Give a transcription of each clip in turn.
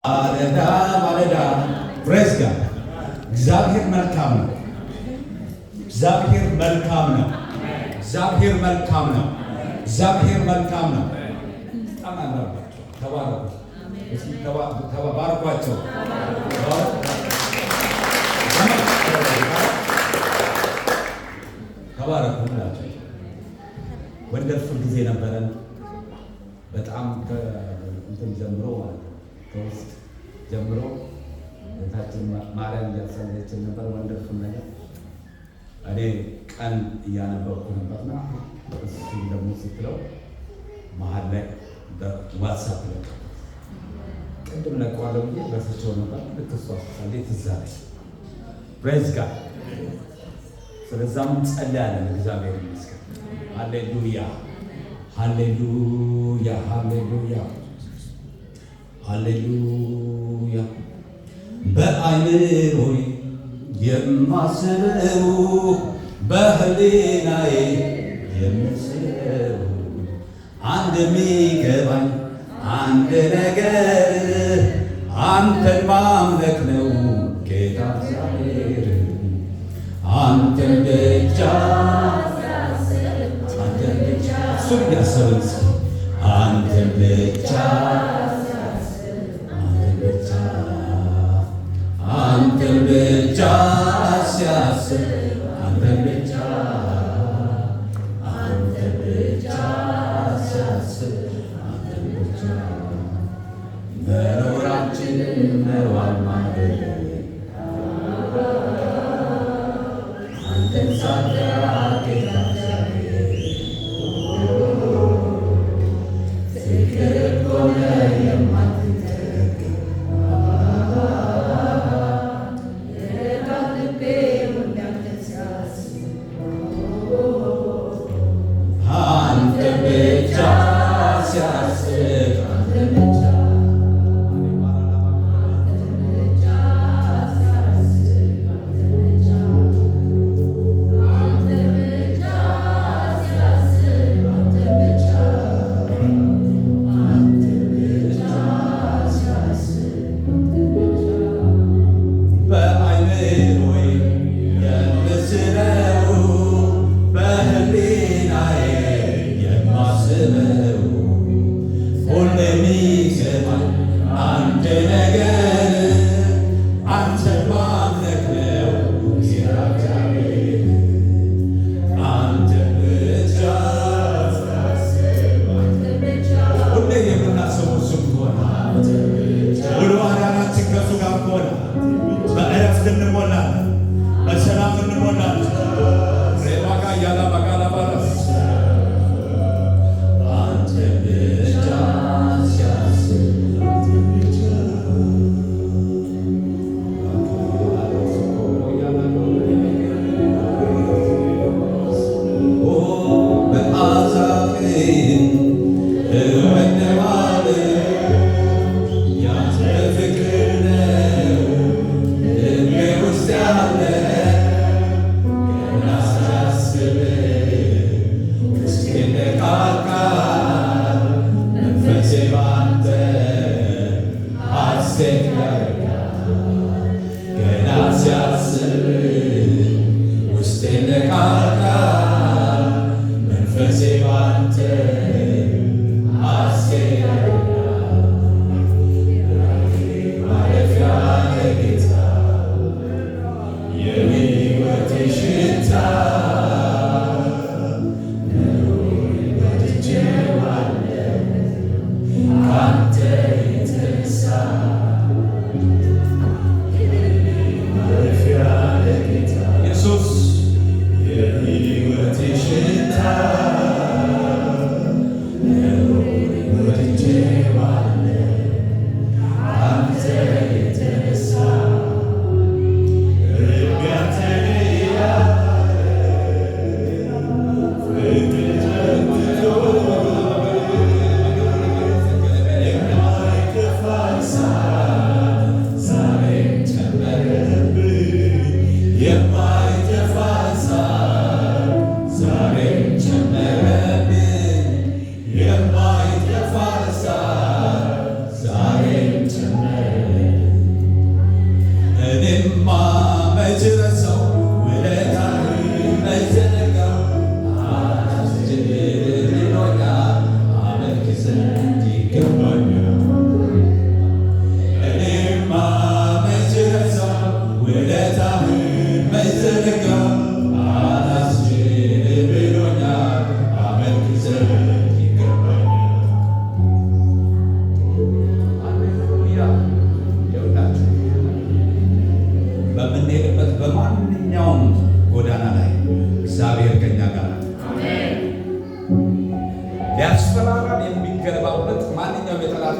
ማለዳ ማለዳ ፕሬዝ ጋድ እግዚአብሔር መልካም ነው። እግዚአብሔር መልካም ነው። እግዚአብሔር መልካም ነው። እግዚአብሔር መልካም ነው። ተባረኩ። ተባረኩ። እስኪ ተባረኳቸው። ተባረኩ ናቸው። ወንደርፉል ጊዜ ነበረን። በጣም ከእንትን ጀምሮ ማለት ነው ከውስጥ ጀምሮ ታችን ማርያም እያሰለችን ነበር። ወንደርፉል ነገር እኔ ቀን እያነበብኩ ነበርና እሱም ደግሞ ስትለው መሀል ላይ በዋትሳፕ ለቀ ቅድም ለቀዋለሁ ብዬ በስቸው ነበር። ልክ እሷ እንዴት እዛ ላይ ፕሬዝ ጋድ ስለዛም ጸልያለን። እግዚአብሔር ይመስገን። ሃሌሉያ ሃሌሉያ ሃሌሉያ ሃሌሉያ። በአይምሮዬ የማስበው በህሊናዬ የምስለው አንድ የሚገባኝ አንድ ነገር አንተን ማምለክ ነው ጌታ እግዚአብሔር። አንተን ብቻ አንተን ብቻ እሱን እያሰብን አንተን ብቻ አንተን ብቻ ሲያስብ አንተን ብቻ አንተን ብቻ ሲያስብ አንተን ብቻ መኖራችንን መዋል ማለት አንተን ሳትጠራ ጌታ እግዚአብሔር ፍቅር እኮ ነው የማትጠግብ አንተን ብቻ ሲያስብ አንተን ብቻ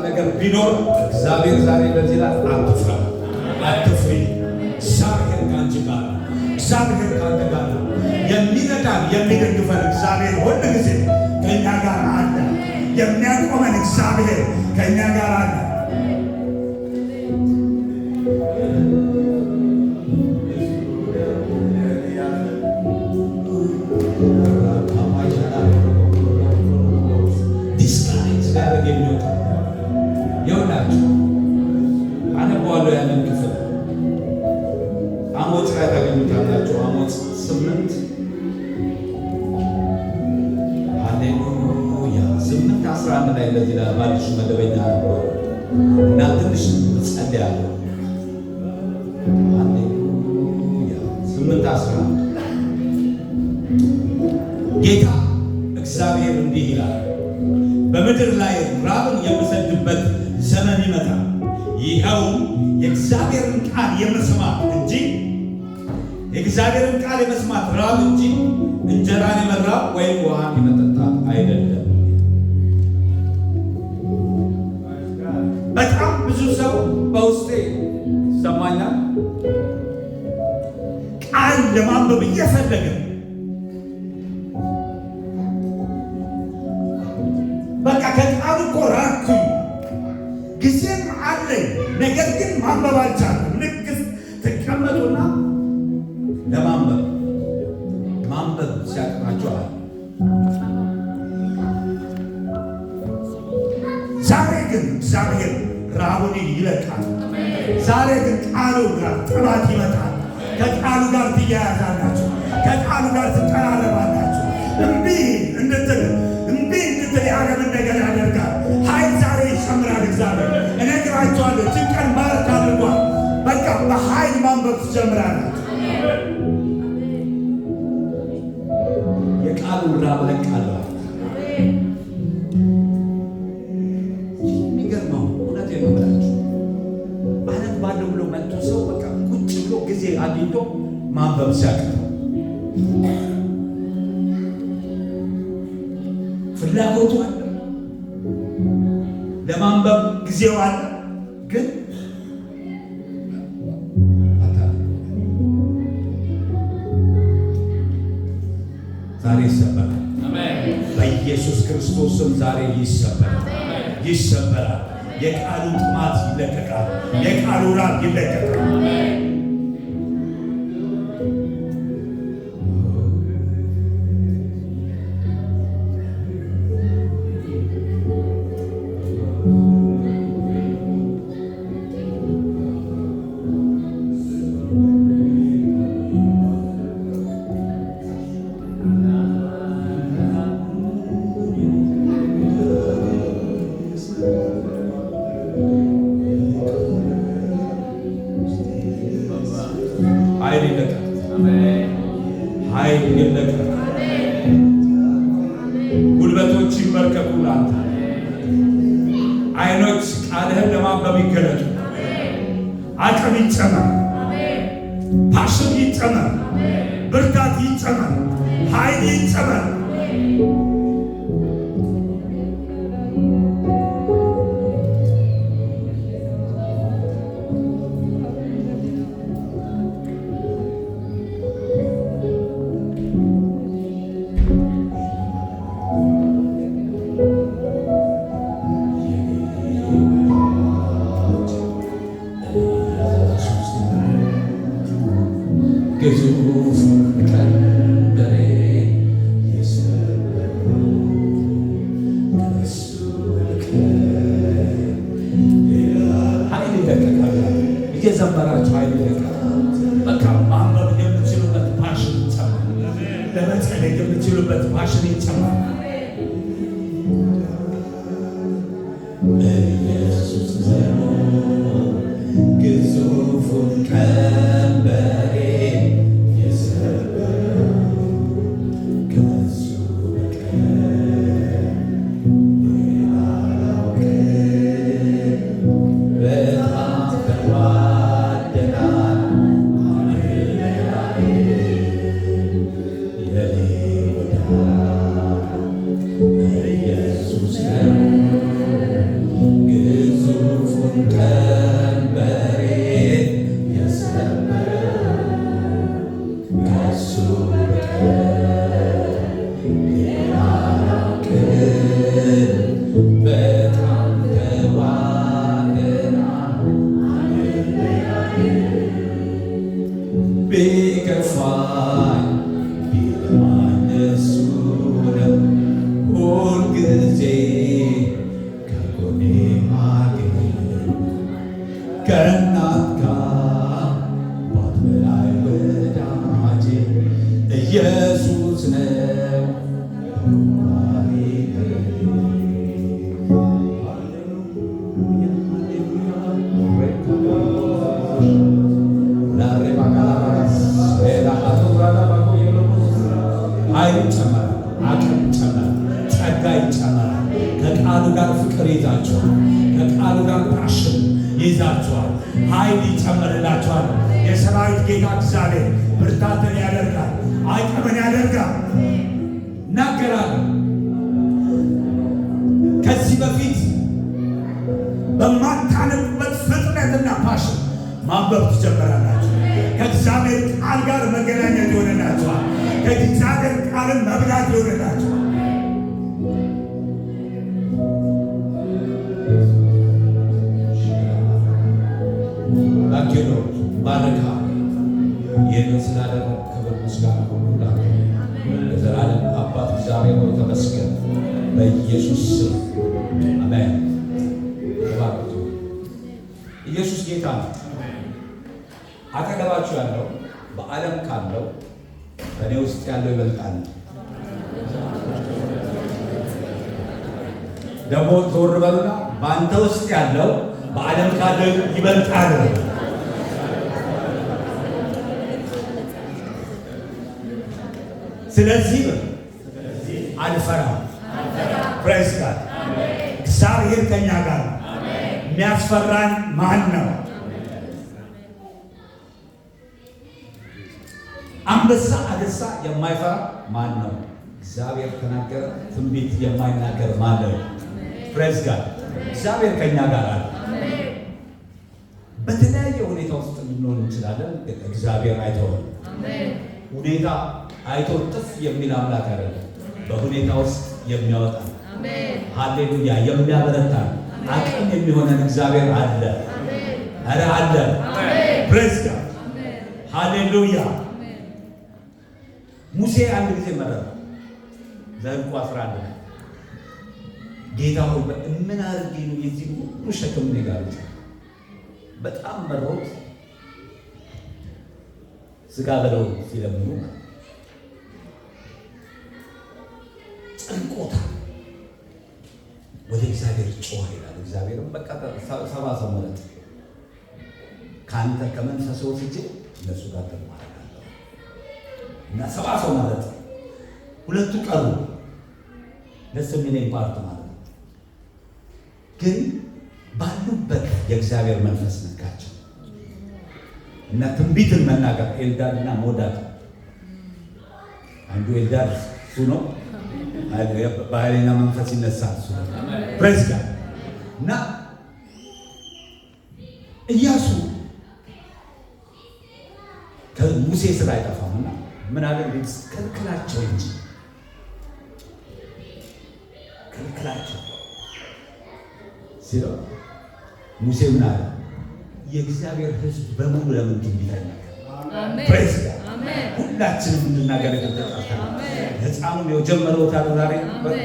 ነገር ቢኖር እግዚአብሔር ዛሬ በዚህ ላይ አትፍራ፣ አትፍሪ። እግዚአብሔር ከአንቺ ጋር ነው። እግዚአብሔር ከአንተ ጋር ነው። የሚረዳን የሚደግፈን እግዚአብሔር ሁል ጊዜ ከእኛ ጋር አለ። የሚያቆመን እግዚአብሔር ከእኛ ጋር አለ። ዲስካሬጅ ጋር የሚወጣ ይሆናችሁ አነበዋለሁ። ያንን ክፍል አሞጽ ላይ ታገኙታላችሁ። አሞጽ 8 ሃሌሉያ 8:11 ላይ እንደዚህ ላይ ባልሽ መደበኛ ነው እና ትንሽ ጸልያለሁ። ሃሌሉያ 8:11 ጌታ እግዚአብሔር እንዲህ ይላል፣ በምድር ላይ ራብን የምሰድበት ዘመን ይመጣል። ይኸውም የእግዚአብሔርን ቃል የመስማት እንጂ የእግዚአብሔርን ቃል የመስማት ራብ እንጂ እንጀራን የመራብ ወይም ውሃን የመጠጣት አይደለም። በጣም ብዙ ሰው በውስጤ ይሰማኛል ቃል ለማንበብ እየፈለገ በቃ ከቃሉ እኮ ራኩኝ፣ ጊዜም አለኝ፣ ነገር ግን ማንበብ አልቻልኩም። ልክ ትቀመጡና ለማንበብ ሲያቅታችኋል። ዛሬ ግን እግዚአብሔር ራቡን ይለቃል። ዛሬ ግን ቃሉ ጋር ጥባት ይመጣል። ከቃሉ ጋር ትያያዛላችሁ፣ ከቃሉ ጋር ትቀራረባላችሁ። እምቢ እንድትል የዓለምን ነገር ያደርጋል። ኃይል ዛሬ ይጨምራል። እግዚአብሔር እነግራችኋለሁ፣ ጭንቀን ባረክ አድርጓል። በቃ በኃይል ማንበብ ትጀምራላችሁ። የቃሉን ራብ ለቃለሁ። የሚገርመው እውነቴን ነው የምላችሁ፣ አነባለሁ ብሎ መጥቶ ሰው በቃ ቁጭ ብሎ ጊዜ አግኝቶ ማንበብ ሲያቅተው ፍላጎቱ አለ፣ ለማንበብ ጊዜው አለ፣ ግን ዛሬ ይሰበራል። በኢየሱስ ክርስቶስም ዛሬ ይሰበራል። የቃሉ ጥማት ይለቀቃል። የቃሉ ራብ ይለቀቃል። ኃይል ይለቀቅ። ጉልበቶች ይመርከኩ ላንተ። ዓይኖች ቃልህን ለማንበብ ይገለጡ። አቅም ይጨመር፣ ፓሽን ይጨመር፣ ብርታት ይጨመር፣ ኃይል ይጨመር። እየዘመራችሁ ኃይል ይለቀቃል። በቃ ማንበብ የምትችሉበት ፓሽን ይጨምራል። ለመጸለይ የምትችሉበት ፓሽን ይጨምራል። ኢየሱስ ግዙፉን ቀንበሬ የሰበረው ከእሱ በቀር ሌላ አላውቅም። በጣም ተዋደናል የኔ ወዳጅ ኢየሱስ ነው። ከእናት ከአባት በላይ ወዳጄ ኢየሱስ ነው። ኃይል ይጨመራል፣ አቅም ይጨመራል፣ ጸጋ ይጨመራል። ከቃሉ ጋር ፍቅር ይዛችኋል። ከቃሉ ጋር ፓሽን ይዛችኋል። ኃይል ይጨመርላችኋል። የሰራዊት ጌታ እግዚአብሔር ብርታትን ያደርጋል፣ አቅምን ያደርጋል። እናገራለሁ ከዚህ በፊት በማታነቡበት ፍጥነትና ፓሽን ማንበብ ትጀምራላችሁ። ከእግዚአብሔር ቃል ጋር መገናኘት ይሆንላችኋል። ከእግዚአብሔር ቃልን መብላት ይሆንላችኋል። ላኪሎ ባረካ ይህንን ስላደረግ ክብር ምስጋና ሁሉ ላንተ ለዘላለም አባት እግዚአብሔር ሆይ ተመስገን። በኢየሱስ ስም አሜን። ኢየሱስ ጌታ ነው። አጠገባችሁ ያለው በዓለም ካለው በእኔ ውስጥ ያለው ይበልጣል። ደግሞ ዞር በሉና በአንተ ውስጥ ያለው በዓለም ካለው ይበልጣል። ስለዚህ አልፈራም። ፕሬዝ ጋድ። እግዚአብሔር ከኛ ጋር ነው። የሚያስፈራን ማን ነው? አንበሳ አገሳ የማይፈራ ማን ነው? እግዚአብሔር ተናገረ። ትንቢት የማይናገር ማን ነው? ፕሬዝ ጋድ። እግዚአብሔር ከኛ ጋር አለ። በተለያየ ሁኔታ ውስጥ ልንሆን እንችላለን። እግዚአብሔር አይተውም። ሁኔታ አይቶ ጥፍ የሚል አምላክ አይደለም። በሁኔታ ውስጥ የሚያወጣ ሃሌሉያ፣ የሚያበረታ አቅም የሚሆነን እግዚአብሔር አለ። ኧረ አለ። ፕሬዝ ጋድ ሃሌሉያ። ሙሴ አንድ ጊዜ መረረ። ዘኍልቍ 11 ጌታ ሆይ ምን አድርጌ ነው የዚህ ሁሉ ሸክም እኔ ጋር በጣም መሮት ስጋ በለው ሲለምኑ ጨንቆታል። ወደ እግዚአብሔር ጮኸ ይላል። እግዚአብሔርም በቃ 70 ሰው መረጠ። ከአንተ ከመንፈስ ወስጄ እነሱ ጋር ተማረካለሁ እና 70 ሰው መረጠ። ሁለቱ ቀሩ። ደስ የሚለኝ ፓርት ማለት ነው። ግን ባሉበት የእግዚአብሔር መንፈስ ነካቸው እና ትንቢትን መናገር ኤልዳድ እና ሞዳድ አንዱ ኤልዳድ እሱ ነው። በኃይለኛ መንፈስ ይነሳል እሱ ነው። ፕሬዝ ጋድ እና ኢያሱ ከሙሴ ስራ አይጠፋምና ምን አለ? ከልክላቸው እንጂ ከልክላቸው ሲለው ሙሴ ምን አለ? የእግዚአብሔር ሕዝብ በሙሉ ለምን ትንቢት አይናገርም? ፕሬዝ ጋድ ሁላችንም እንድናገር የተጠራን ሕፃኑም የጀመረው ዛሬ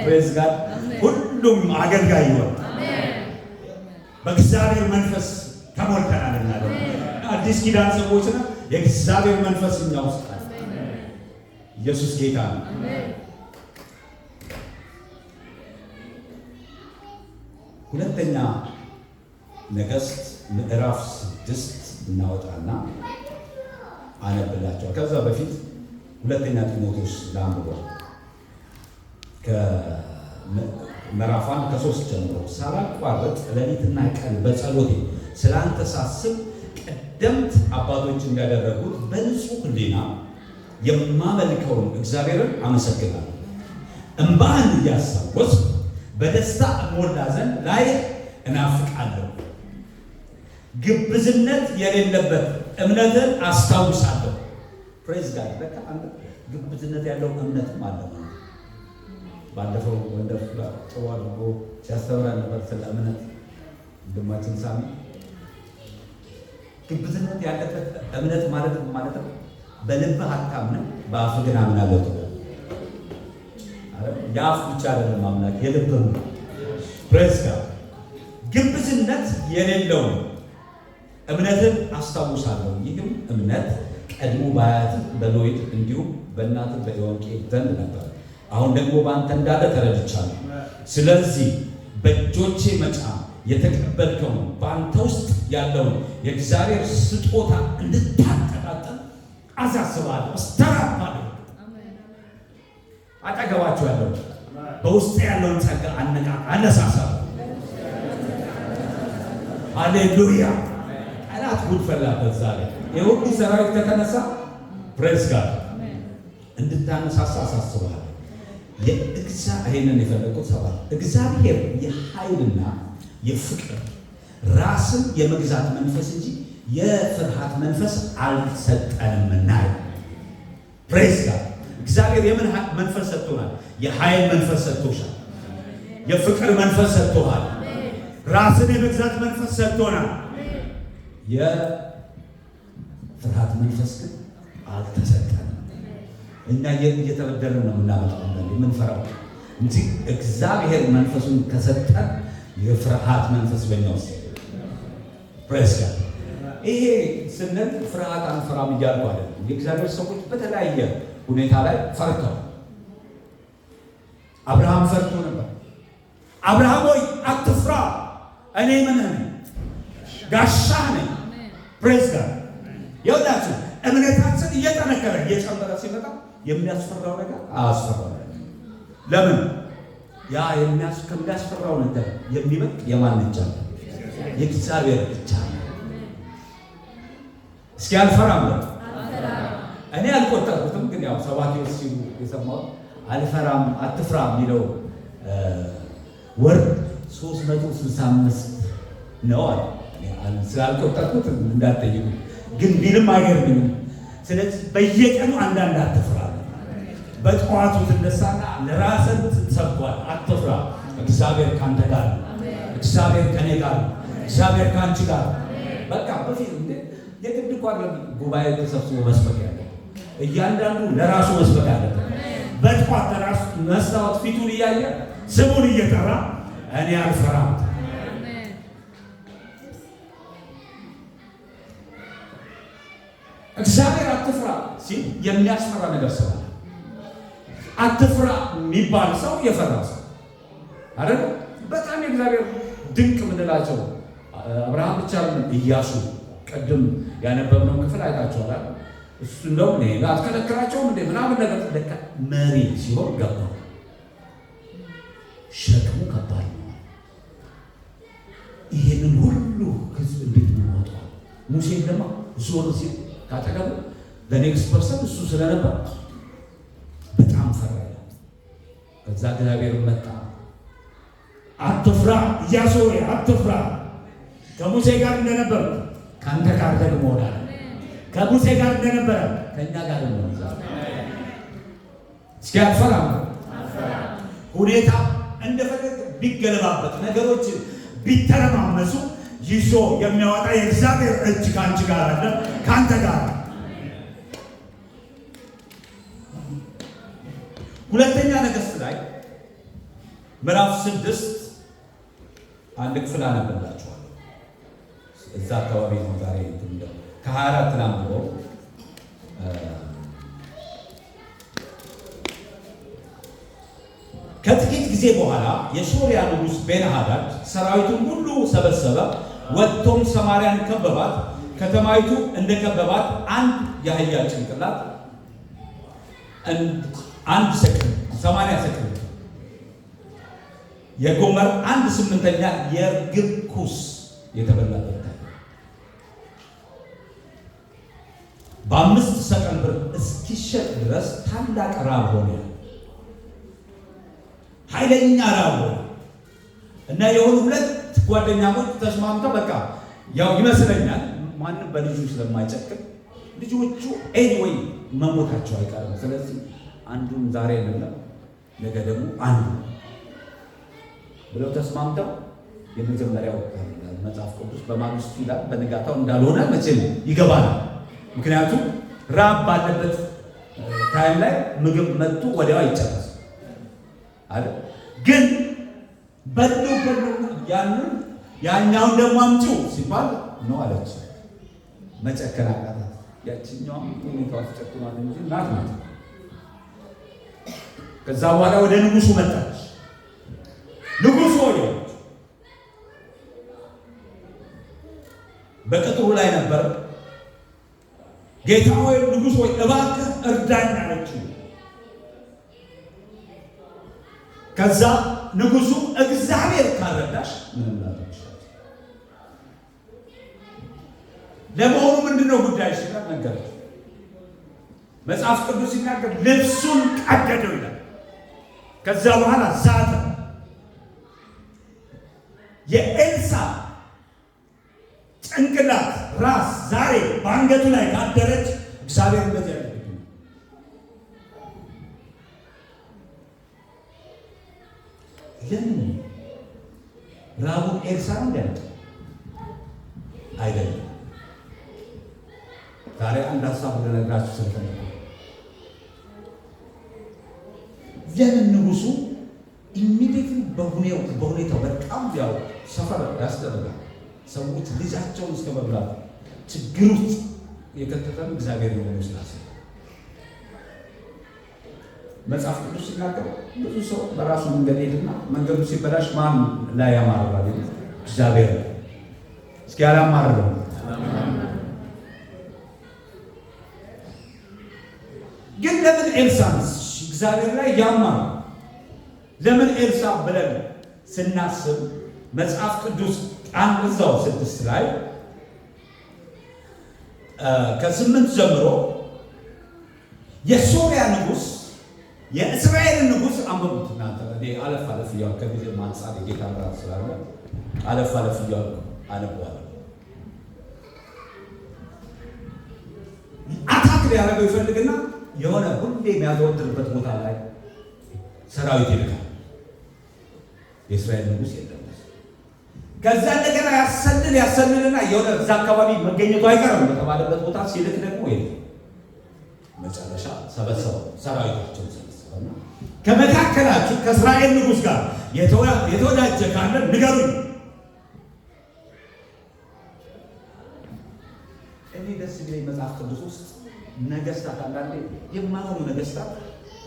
ፕሬዝ ጋድ ሁሉም አገልጋይ ይሆን በእግዚአብሔር መንፈስ ተሞልተናል። እና አዲስ ኪዳን ሰዎች ነው። የእግዚአብሔር መንፈስ እኛ ውስጥ አለ። ኢየሱስ ጌታ ነው። ሁለተኛ ነገሥት ምዕራፍ 6 እናወጣና አነብላቸዋል። ከዛ በፊት ሁለተኛ ጢሞቴዎስ ላንብበው ከምዕራፍ 1 ከ3 ጀምሮ ሳላቋርጥ ሌሊትና ቀን በጸሎቴ ስለ አንተ ሳስብ ቀደምት አባቶች እንዳደረጉት በንጹህ ሕሊና የማመልከውን እግዚአብሔርን አመሰግናለሁ። እንባህን እያስታወስኩ በደስታ እሞላ ዘንድ ላይ እናፍቃለሁ። ግብዝነት የሌለበት እምነትን አስታውሳለሁ። ፕሬዝ ጋድ። በቃ አንተ ግብዝነት ያለው እምነትም አለ። ባለፈው ወንደር ጥሩ አድርጎ ሲያስተምረን ነበር ስለ እምነት ወንድማችን ሳሚ። ግብዝነት ያለበት እምነት ማለት ነው በልብህ አታምንም፣ በአፍህ ግን አምናለሁ። የአፍ ብቻ አይደለም አምላክ የልብህም። ፕሬዝ ጋድ። ግብዝነት የሌለው እምነትን አስታውሳለሁ። ይህም እምነት ቀድሞ በአያትህ በሎይድ እንዲሁም በእናትህ በኢዮንቄ ዘንድ ነበር፣ አሁን ደግሞ በአንተ እንዳለ ተረድቻለሁ። ስለዚህ በእጆቼ መጫን የተቀበልከውን በአንተ ውስጥ ያለውን የእግዚአብሔር ስጦታ እንድታቀጣጥል አሳስባለሁ። ስተራባለ አጠገባቸው ያለው በውስጥ ያለውን ጸጋ አነሳሳ። ሃሌሉያ! ጠላት ጉድ ፈላበት ዛሬ። የሁሉ ሰራዊት ከተነሳ ፕሬስ ጋር እንድታነሳሳ አሳስባለሁ። ይህንን የፈለቁት ሰባት እግዚአብሔር የኃይልና የፍቅር ራስን የመግዛት መንፈስ እንጂ የፍርሃት መንፈስ አልሰጠንምና። ፕሬስ ጋር እግዚአብሔር የምን መንፈስ ሰጥቶናል? የኃይል መንፈስ ሰጥቶሻል። የፍቅር መንፈስ ሰጥቶሃል። ራስን የመግዛት መንፈስ ሰጥቶናል። የፍርሃት መንፈስ ግን አልተሰጠንም። እኛ እየተበደልን ነው የምናመጣው የምንፈራው እንጂ እግዚአብሔር መንፈሱን ከሰጠን የፍርሃት መንፈስ በእኛ ውስጥ ፕሬስ ጋር ይሄ ስንል ፍርሃት አንፈራም እያልኩ አይደለም። የእግዚአብሔር ሰዎች በተለያየ ሁኔታ ላይ ፈርተው፣ አብርሃም ፈርቶ ነበር። አብርሃም ሆይ አትፍራ፣ እኔ ምን ነኝ? ጋሻህ ነኝ። ፕሬስ ጋር የወዳችሁ እምነታችን እየጠነከረ እየጨመረ ሲመጣ የሚያስፈራው ነገር አያስፈራም። ለምን? ያ ከሚያስፈራው ነገር የሚበልጥ የማን እጅ አለ? የእግዚአብሔር እጅ አለ። እስኪ አልፈራም ነው። እኔ አልቆጠርኩትም፣ ግን ያው ሰባኪዎች ሲሉ የሰማሁት አልፈራም አትፍራ የሚለው ወርድ 365 ነው አለ። ስላልቆጠርኩት እንዳትጠይቁ፣ ግን ቢልም አይገርምም። ስለዚህ በየቀኑ አንዳንድ አትፍራ። በጠዋቱ ትነሳና ለራስህ ትሰብኳል። አትፍራ፣ እግዚአብሔር ካንተ ጋር ነው። እግዚአብሔር ከኔ ጋር ነው። እግዚአብሔር ካንቺ ጋር ነው። በቃ በፊት የግድ እኮ አይደለም ጉባኤ ተሰብስቦ መስበክ ያለ፣ እያንዳንዱ ለራሱ መስበክ አለበት። በጠዋት ለራሱ መስታወት ፊቱን እያየ ስሙን እየጠራ እኔ አልፈራም። እግዚአብሔር አትፍራ ሲል የሚያስፈራ ነገር ስላለ፣ አትፍራ የሚባል ሰው የፈራ ሰው አይደል? በጣም የእግዚአብሔር ድንቅ ምንላቸው አብርሃም ብቻ ኢያሱ ቅድም ያነበብነው ክፍል አይታችኋል። እሱ እንደውም ሌላ አትከለክላቸውም እንደ ምናምን ነገር ለካ መሪ ሲሆን ገባው። ሸክሙ ከባድ ነው። ይሄንን ሁሉ ህዝብ እንዴት ነው? ሙሴ ደግሞ ዞር ሲል ካጠገቡ በኔክስት ፐርሰን እሱ ስለነበር በጣም ፈራ። ከዛ እግዚአብሔር መጣ። አትፍራ ኢያሱ ሆይ አትፍራ፣ ከሙሴ ጋር እንደነበር ከአንተ ጋር ደግሞ እሆናለሁ። ከሙሴ ጋር እንደነበረ ከእኛ ጋር ነው። እስኪ አትፈራም። ሁኔታ እንደፈለገ ቢገለባበት፣ ነገሮች ቢተረማመሱ ይዞ የሚያወጣ የእግዚአብሔር እጅ ከአንቺ ጋር አለ፣ ከአንተ ጋር። ሁለተኛ ነገሥት ላይ ምዕራፍ 6 አንድ ክፍል አነበላችኋል። እዛ አካባቢ ነው ዛሬ ከ24 ላምበው ከጥቂት ጊዜ በኋላ የሶርያ ንጉሥ ቤንሃዳድ ሰራዊቱን ሁሉ ሰበሰበ፣ ወጥቶም ሰማርያን ከበባት። ከተማይቱ እንደከበባት አንድ የአህያ ጭንቅላት 80 ሰቅል የጎመር 1/8 የርግብ ኩስ የተበላበት በ5 ሰቅል ብር እስኪሸጥ ድረስ ታላቅ ራብ ሆነ። ኃይለኛ ራብ ሆነ እና የሆኑ ሁለት ጓደኛሞች ተስማምተው በቃ ያው ይመስለኛል ማንም በልጁ ስለማይጨክን ልጆቹ ኤኒዌይ መሞታቸው አይቀርም። ስለዚህ አንዱን ዛሬ እንብላ ነገ ደግሞ አንዱ ብለው ተስማምተው የመጀመሪያው መጽሐፍ ቅዱስ በማግስቱ ይላል በንጋታው እንዳልሆነ መቼም ይገባል። ምክንያቱም ራብ ባለበት ታይም ላይ ምግብ መጥቶ ወዲያው አይጨረስ አይደል? ግን በሉ ያንን ያኛውን ደግሞ አምጪው ሲባል ነው አለች። መጨከን አቃታት። ያችኛዋም ሁኔታዋ ተጨክኗል እንጂ ናት። ከዛ በኋላ ወደ ንጉሱ መጣች። ንጉሱ ሆይ በቅጥሩ ላይ ነበር። ጌታ ሆይ ንጉሥ ሆይ እባክህ እርዳኝ አለችው። ከዛ ንጉሱ እግዚአብሔር ካረዳሽ ምንም ላደርግሽ ለመሆኑ ምንድነው ጉዳይሽ ሲላት ነገረች። መጽሐፍ ቅዱስ ሲናገር ልብሱን ቀደደው ይላል። ከዛ በኋላ ዛተ። የኤልሳ ጭንቅላት ራስ ዛሬ በአንገቱ ላይ ካደረች እግዚአብሔር እንደዚህ ያለ ለምን ራቡን ኤልሳ ነው እንዲያመጣ አይደለም። ዛሬ አንድ ሀሳብ ልነግራችሁ ስልፈለኩ ለምን ንጉሱ ኢሚዲየትሊ በሁኔታው በጣም ያው ሰፈር ያስደርጋል። ሰዎች ልጃቸውን እስከ መብላት ችግር ውስጥ የከተተን እግዚአብሔር ነው መስላስ መጽሐፍ ቅዱስ ሲናገር ብዙ ሰው በራሱ መንገድ ሄድና መንገዱ ሲበላሽ ማን ላይ ያማርራል? እግዚአብሔር ነው። እስኪ ያላማርረው ግን ለምን ኤልሳን እግዚአብሔር ላይ ያማር? ለምን ኤልሳ ብለን ስናስብ መጽሐፍ ቅዱስ እዛው 6 ላይ ከ8 ጀምሮ የሶርያ ንጉሥ የእስራኤልን ንጉሥ አንብቡት እናንተ። አለፍ አለፍ እያሉ ከጊዜ ማንጻት የጌታ ምራት ስላለ አለፍ አለፍ እያሉ አነባለሁ። አታክ ሊያደርገው ይፈልግና የሆነ ሁሌ የሚያዘወትርበት ቦታ ላይ ሰራዊት ይልካል። የእስራኤል ንጉሥ የለም። ከዛ እንደገና ያሰልልና የሆነ እዛ አካባቢ መገኘቱ አይቀርም በተባለበት ቦታ ሲልክ ደግሞ የለም። መጨረሻ ሰበሰበው ሰራዊታቸውን ሰበሰበና ከመካከላችሁ ከእስራኤል ንጉሥ ጋር የተወዳጀ ካለ ንገሩኝ። እኔ ደስ የሚለኝ መጽሐፍ ቅዱስ ውስጥ ነገስታት አንዳንዴ የማይሆኑ ነገስታት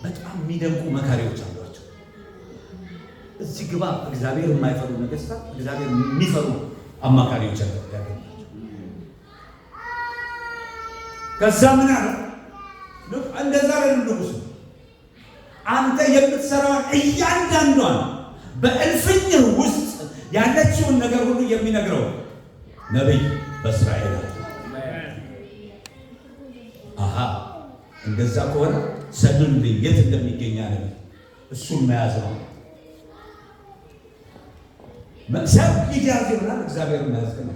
በጣም የሚደንቁ መካሪዎች አሏቸው። እዚህ ግባ እግዚአብሔር የማይፈሩ ነገስታት እግዚአብሔር የሚፈሩ አማካሪዎች ያገኛቸው። ከዛ ምን አለ እንደዛ ነው ንጉሱ አንተ የምትሰራውን እያንዳንዷን በእልፍኝ ውስጥ ያለችውን ነገር ሁሉ የሚነግረው ነብይ በእስራኤል አለ። አሃ እንደዛ ከሆነ ሰልሉልኝ የት እንደሚገኝ አለ። እሱን መያዝ ነው መሰብ ይያዝ ይሆናል። እግዚአብሔር መያዝ ነው።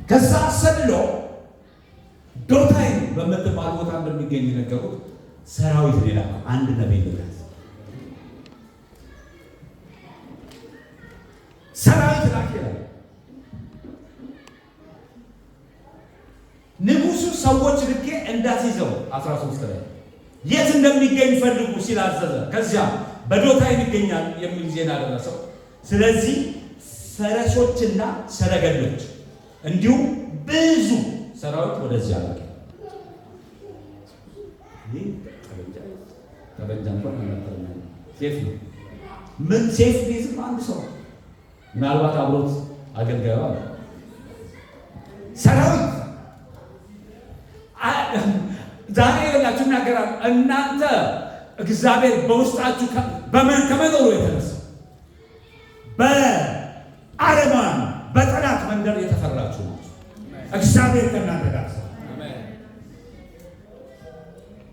ከዛ ሰልሎ ዶታይም በምትባል ቦታ እንደሚገኝ ነገሩት። ሰራዊት ሌላ አንድ ነብይ ነው። ሰራዊት ላከለ። ንጉሱ ሰዎች ልኬ እንዳትይዘው 13 ላይ የት እንደሚገኝ ፈልጉ ሲላዘዘ ከዚያ በዶታይም ይገኛል የሚል ዜና ደረሰው። ስለዚህ ፈረሶችና ሰረገሎች እንዲሁም ብዙ ሰራዊት ወደዚያ ላከ። ይህ ጠበንጃ እንኳን አልነበረም፣ ሴፍ ነው። ምን ሴፍ ቢዝም አንድ ሰው ምናልባት አብሮት አገልጋዩ አለ። ሰራዊት ዛሬ የላችሁ እናገራል። እናንተ እግዚአብሔር በውስጣችሁ ከመኖሩ የተነሳ በአረማን በጠላት መንደር የተፈራችሁ ናችሁ። እግዚአብሔር ከእናንተ ጋር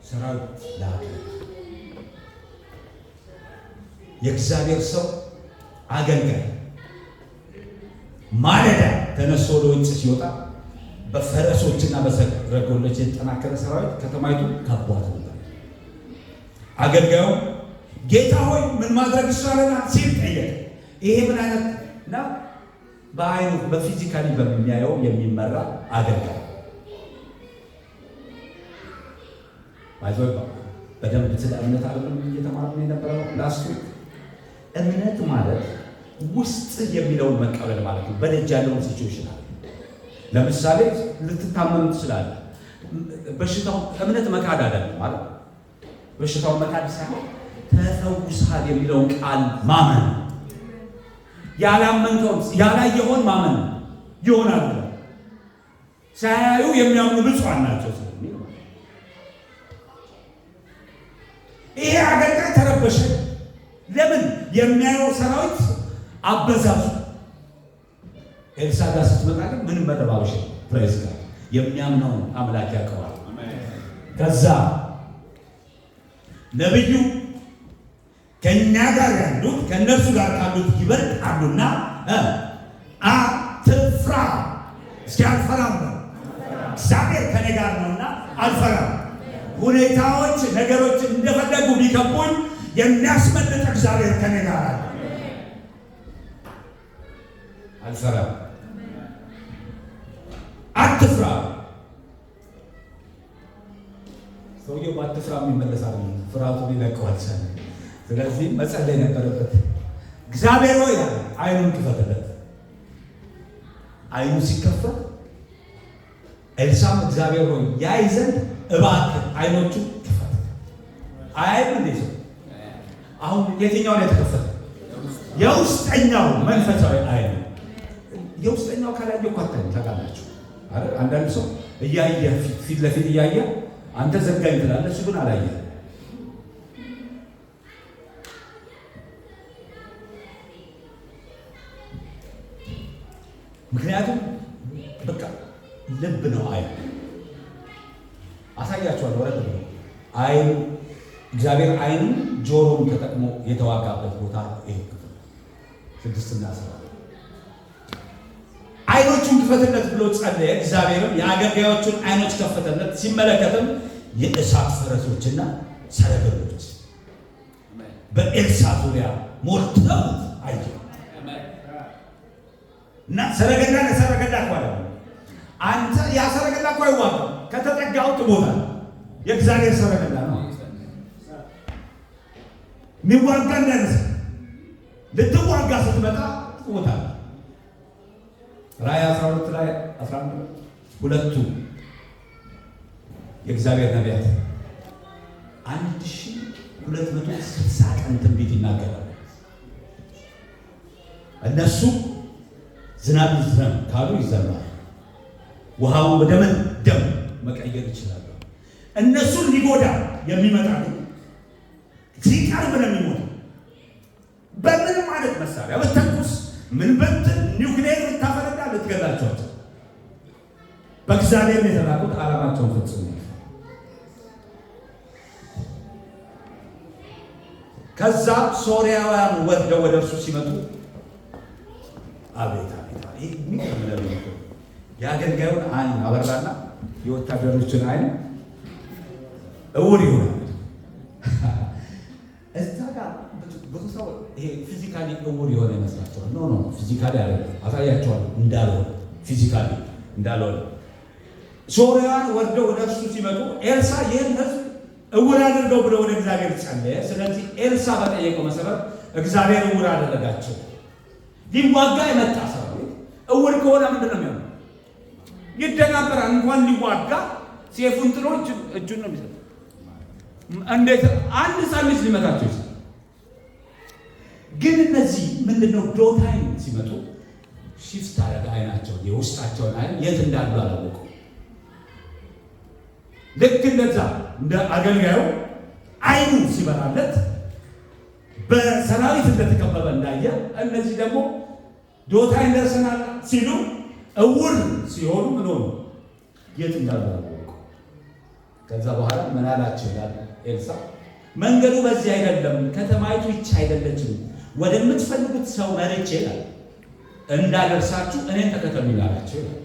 ሰራዊት ላከ። የእግዚአብሔር ሰው አገልጋይ ማለዳ ተነስቶ ወደ ውጭ ሲወጣ በፈረሶችና በሰረገሎች የተጠናከረ ሰራዊት ከተማይቱ ከቧት ነበር። አገልጋዩ ጌታ ሆይ ምን ማድረግ ይሻለናል ሲል ጠየቀ። ይሄ ምን አይነት ነው? በአይኑ በፊዚካሊ በሚያየው የሚመራ አገልጋይ ባይዞይ በደንብ ስለ እምነት አይደለም እየተማርን የነበረው ላስት ዊክ። እምነት ማለት ውስጥ የሚለውን መቀበል ማለት ነው። በደጅ ያለውን ሲቹዌሽን አለ። ለምሳሌ ልትታመም ትችላለህ። በሽታው እምነት መካድ አይደለም ማለት በሽታው መካድ ሳይሆን ተፈውሰሃል የሚለውን ቃል ማመን፣ ያላመንከው ያላየኸውን ማመን ይሆናል። ሳያዩ የሚያምኑ ብፁዓን ናቸው ስለሚል ይሄ አገልጋይ ተረበሸ። ለምን? የሚያየው ሰራዊት አበዛዙ። ኤልሳ ጋር ስትመጣ ግን ምንም መረባበሽ ፕሬዝ ጋር የሚያምነው አምላክ ያውቀዋል። ከዛ ነብዩ ከኛ ጋር ያሉት ከእነርሱ ጋር ካሉት ይበልጣሉና አትፍራ። እስኪ አልፈራም ነው። እግዚአብሔር ከኔ ጋር ነውና አልፈራም። ሁኔታዎች፣ ነገሮች እንደፈለጉ ቢከቡኝ የሚያስመልጥ እግዚአብሔር ከኔ ጋር አለ። አልፈራም። አትፍራ። ሰውየው ባትፍራ የሚመለሳል። ፍርሃቱ ሊለቀዋል። ስለዚህ መጸለይ ነበረበት። እግዚአብሔር ሆይ አይኑን ክፈትለት። አይኑ ሲከፈት ኤልሳም እግዚአብሔር ሆይ ያይ ዘንድ እባክህ አይኖቹ ክፈት። አይም እንዴ ሰው አሁን የትኛው ነው የተከፈተ? የውስጠኛው መንፈሳዊ አይን። የውስጠኛው ካላየ እኮ አታይም። ታውቃላችሁ አይደል? አንዳንድ ሰው እያየ ፊት ለፊት እያየ አንተ ዘጋኝ ትላለህ፣ እሱ ግን አላየህ። ምክንያቱም በቃ ልብ ነው አይን። አሳያችኋለሁ። ወረድ ብሎ አይን እግዚአብሔር አይኑን ጆሮውን ተጠቅሞ የተዋጋበት ቦታ ይሄ ክፍል 6 እና 7 አይኖቹን ክፈትለት ብሎ ጸለየ። እግዚአብሔርም የአገልጋዮቹን አይኖች ከፈተለት። ሲመለከትም የእሳት ፈረሶችና ሰረገሎች በኤልሳ ዙሪያ ሞልተው አየ። እና ሰረገላ ለሰረገላ እኮ አለ አንተ ያ ሰረገላ እኮ አይዋጋም። ከተጠጋው ትሞታል። የእግዚአብሔር ሰረገላ ነው የሚዋጋ። እንደነስ ልትዋጋ ስትመጣ ትሞታል። ራእይ 12 ላይ 11 ሁለቱ የእግዚአብሔር ነቢያት 1260 ቀን ትንቢት ይናገራሉ። እነሱ ዝናብ ይዝነብ ካሉ ይዘንባል። ውሃውን ወደ ደም መቀየር ይችላሉ። እነሱን ሊጎዳ የሚመጣ ሲቀርብ ነው የሚሞት። በምንም አይነት መሳሪያ በተኩስ ምን በትን ኒውክሌር ብታፈነዳ ልትገላቸው። በእግዚአብሔር የተላኩት ዓላማቸውን ፈጽሙ። ከዛ ሶርያውያን ወርደው ወደ እርሱ ሲመጡ አቤት አቤት ይህ የሚቀምለው የአገልጋዩን አይን አበራና የወታደሮችን አይን እውር ይሆናል። እዛ ጋር ብዙ ሰው ይሄ ፊዚካሊ እውር የሆነ ይመስላቸዋል። ኖ ፊዚካሊ አለ አሳያቸዋል እንዳልሆነ ፊዚካሊ እንዳልሆነ። ሶርያውያን ወርደው ወደ እርሱ ሲመጡ ኤልሳ ይህን ሕዝብ እውር አድርገው ብለው ወደ እግዚአብሔር ጸለየ። ስለዚህ ኤልሳ በጠየቀው መሰረት እግዚአብሔር እውር አደረጋቸው። ሊዋጋ የመጣ ሰራዊት እውር ከሆነ ምንድን ነው የሚሆነው? ይደናበራል። እንኳን ሊዋጋ ሴፉን ጥሎ እጁን ነው የሚሰጠው። እንዴት አንድ ሕፃን ልጅ ሊመታቸው ይችላል? ግን እነዚህ ምንድነው ዶታይም ሲመጡ ሽፍት አደረገ አይናቸው። የውስጣቸውን አይን የት እንዳሉ አላወቁ። ልክ እንደዛ እንደ አገልጋዩ አይኑ ሲበራለት በሰራዊት እንደተከበበ እንዳየ፣ እነዚህ ደግሞ ዶታይም ደርሰናል ሲሉ እውር ሲሆኑ ምን ሆኑ? የት እንዳሉ አላወቁ። ከዛ በኋላ ምን አላቸው ይላል ኤልሳ፣ መንገዱ በዚህ አይደለም፣ ከተማይቱ ይህች አይደለችም፣ ወደምትፈልጉት ሰው መርጬ ይላል እንዳደርሳችሁ እኔን ተከተሉ ይላላቸው ይላል።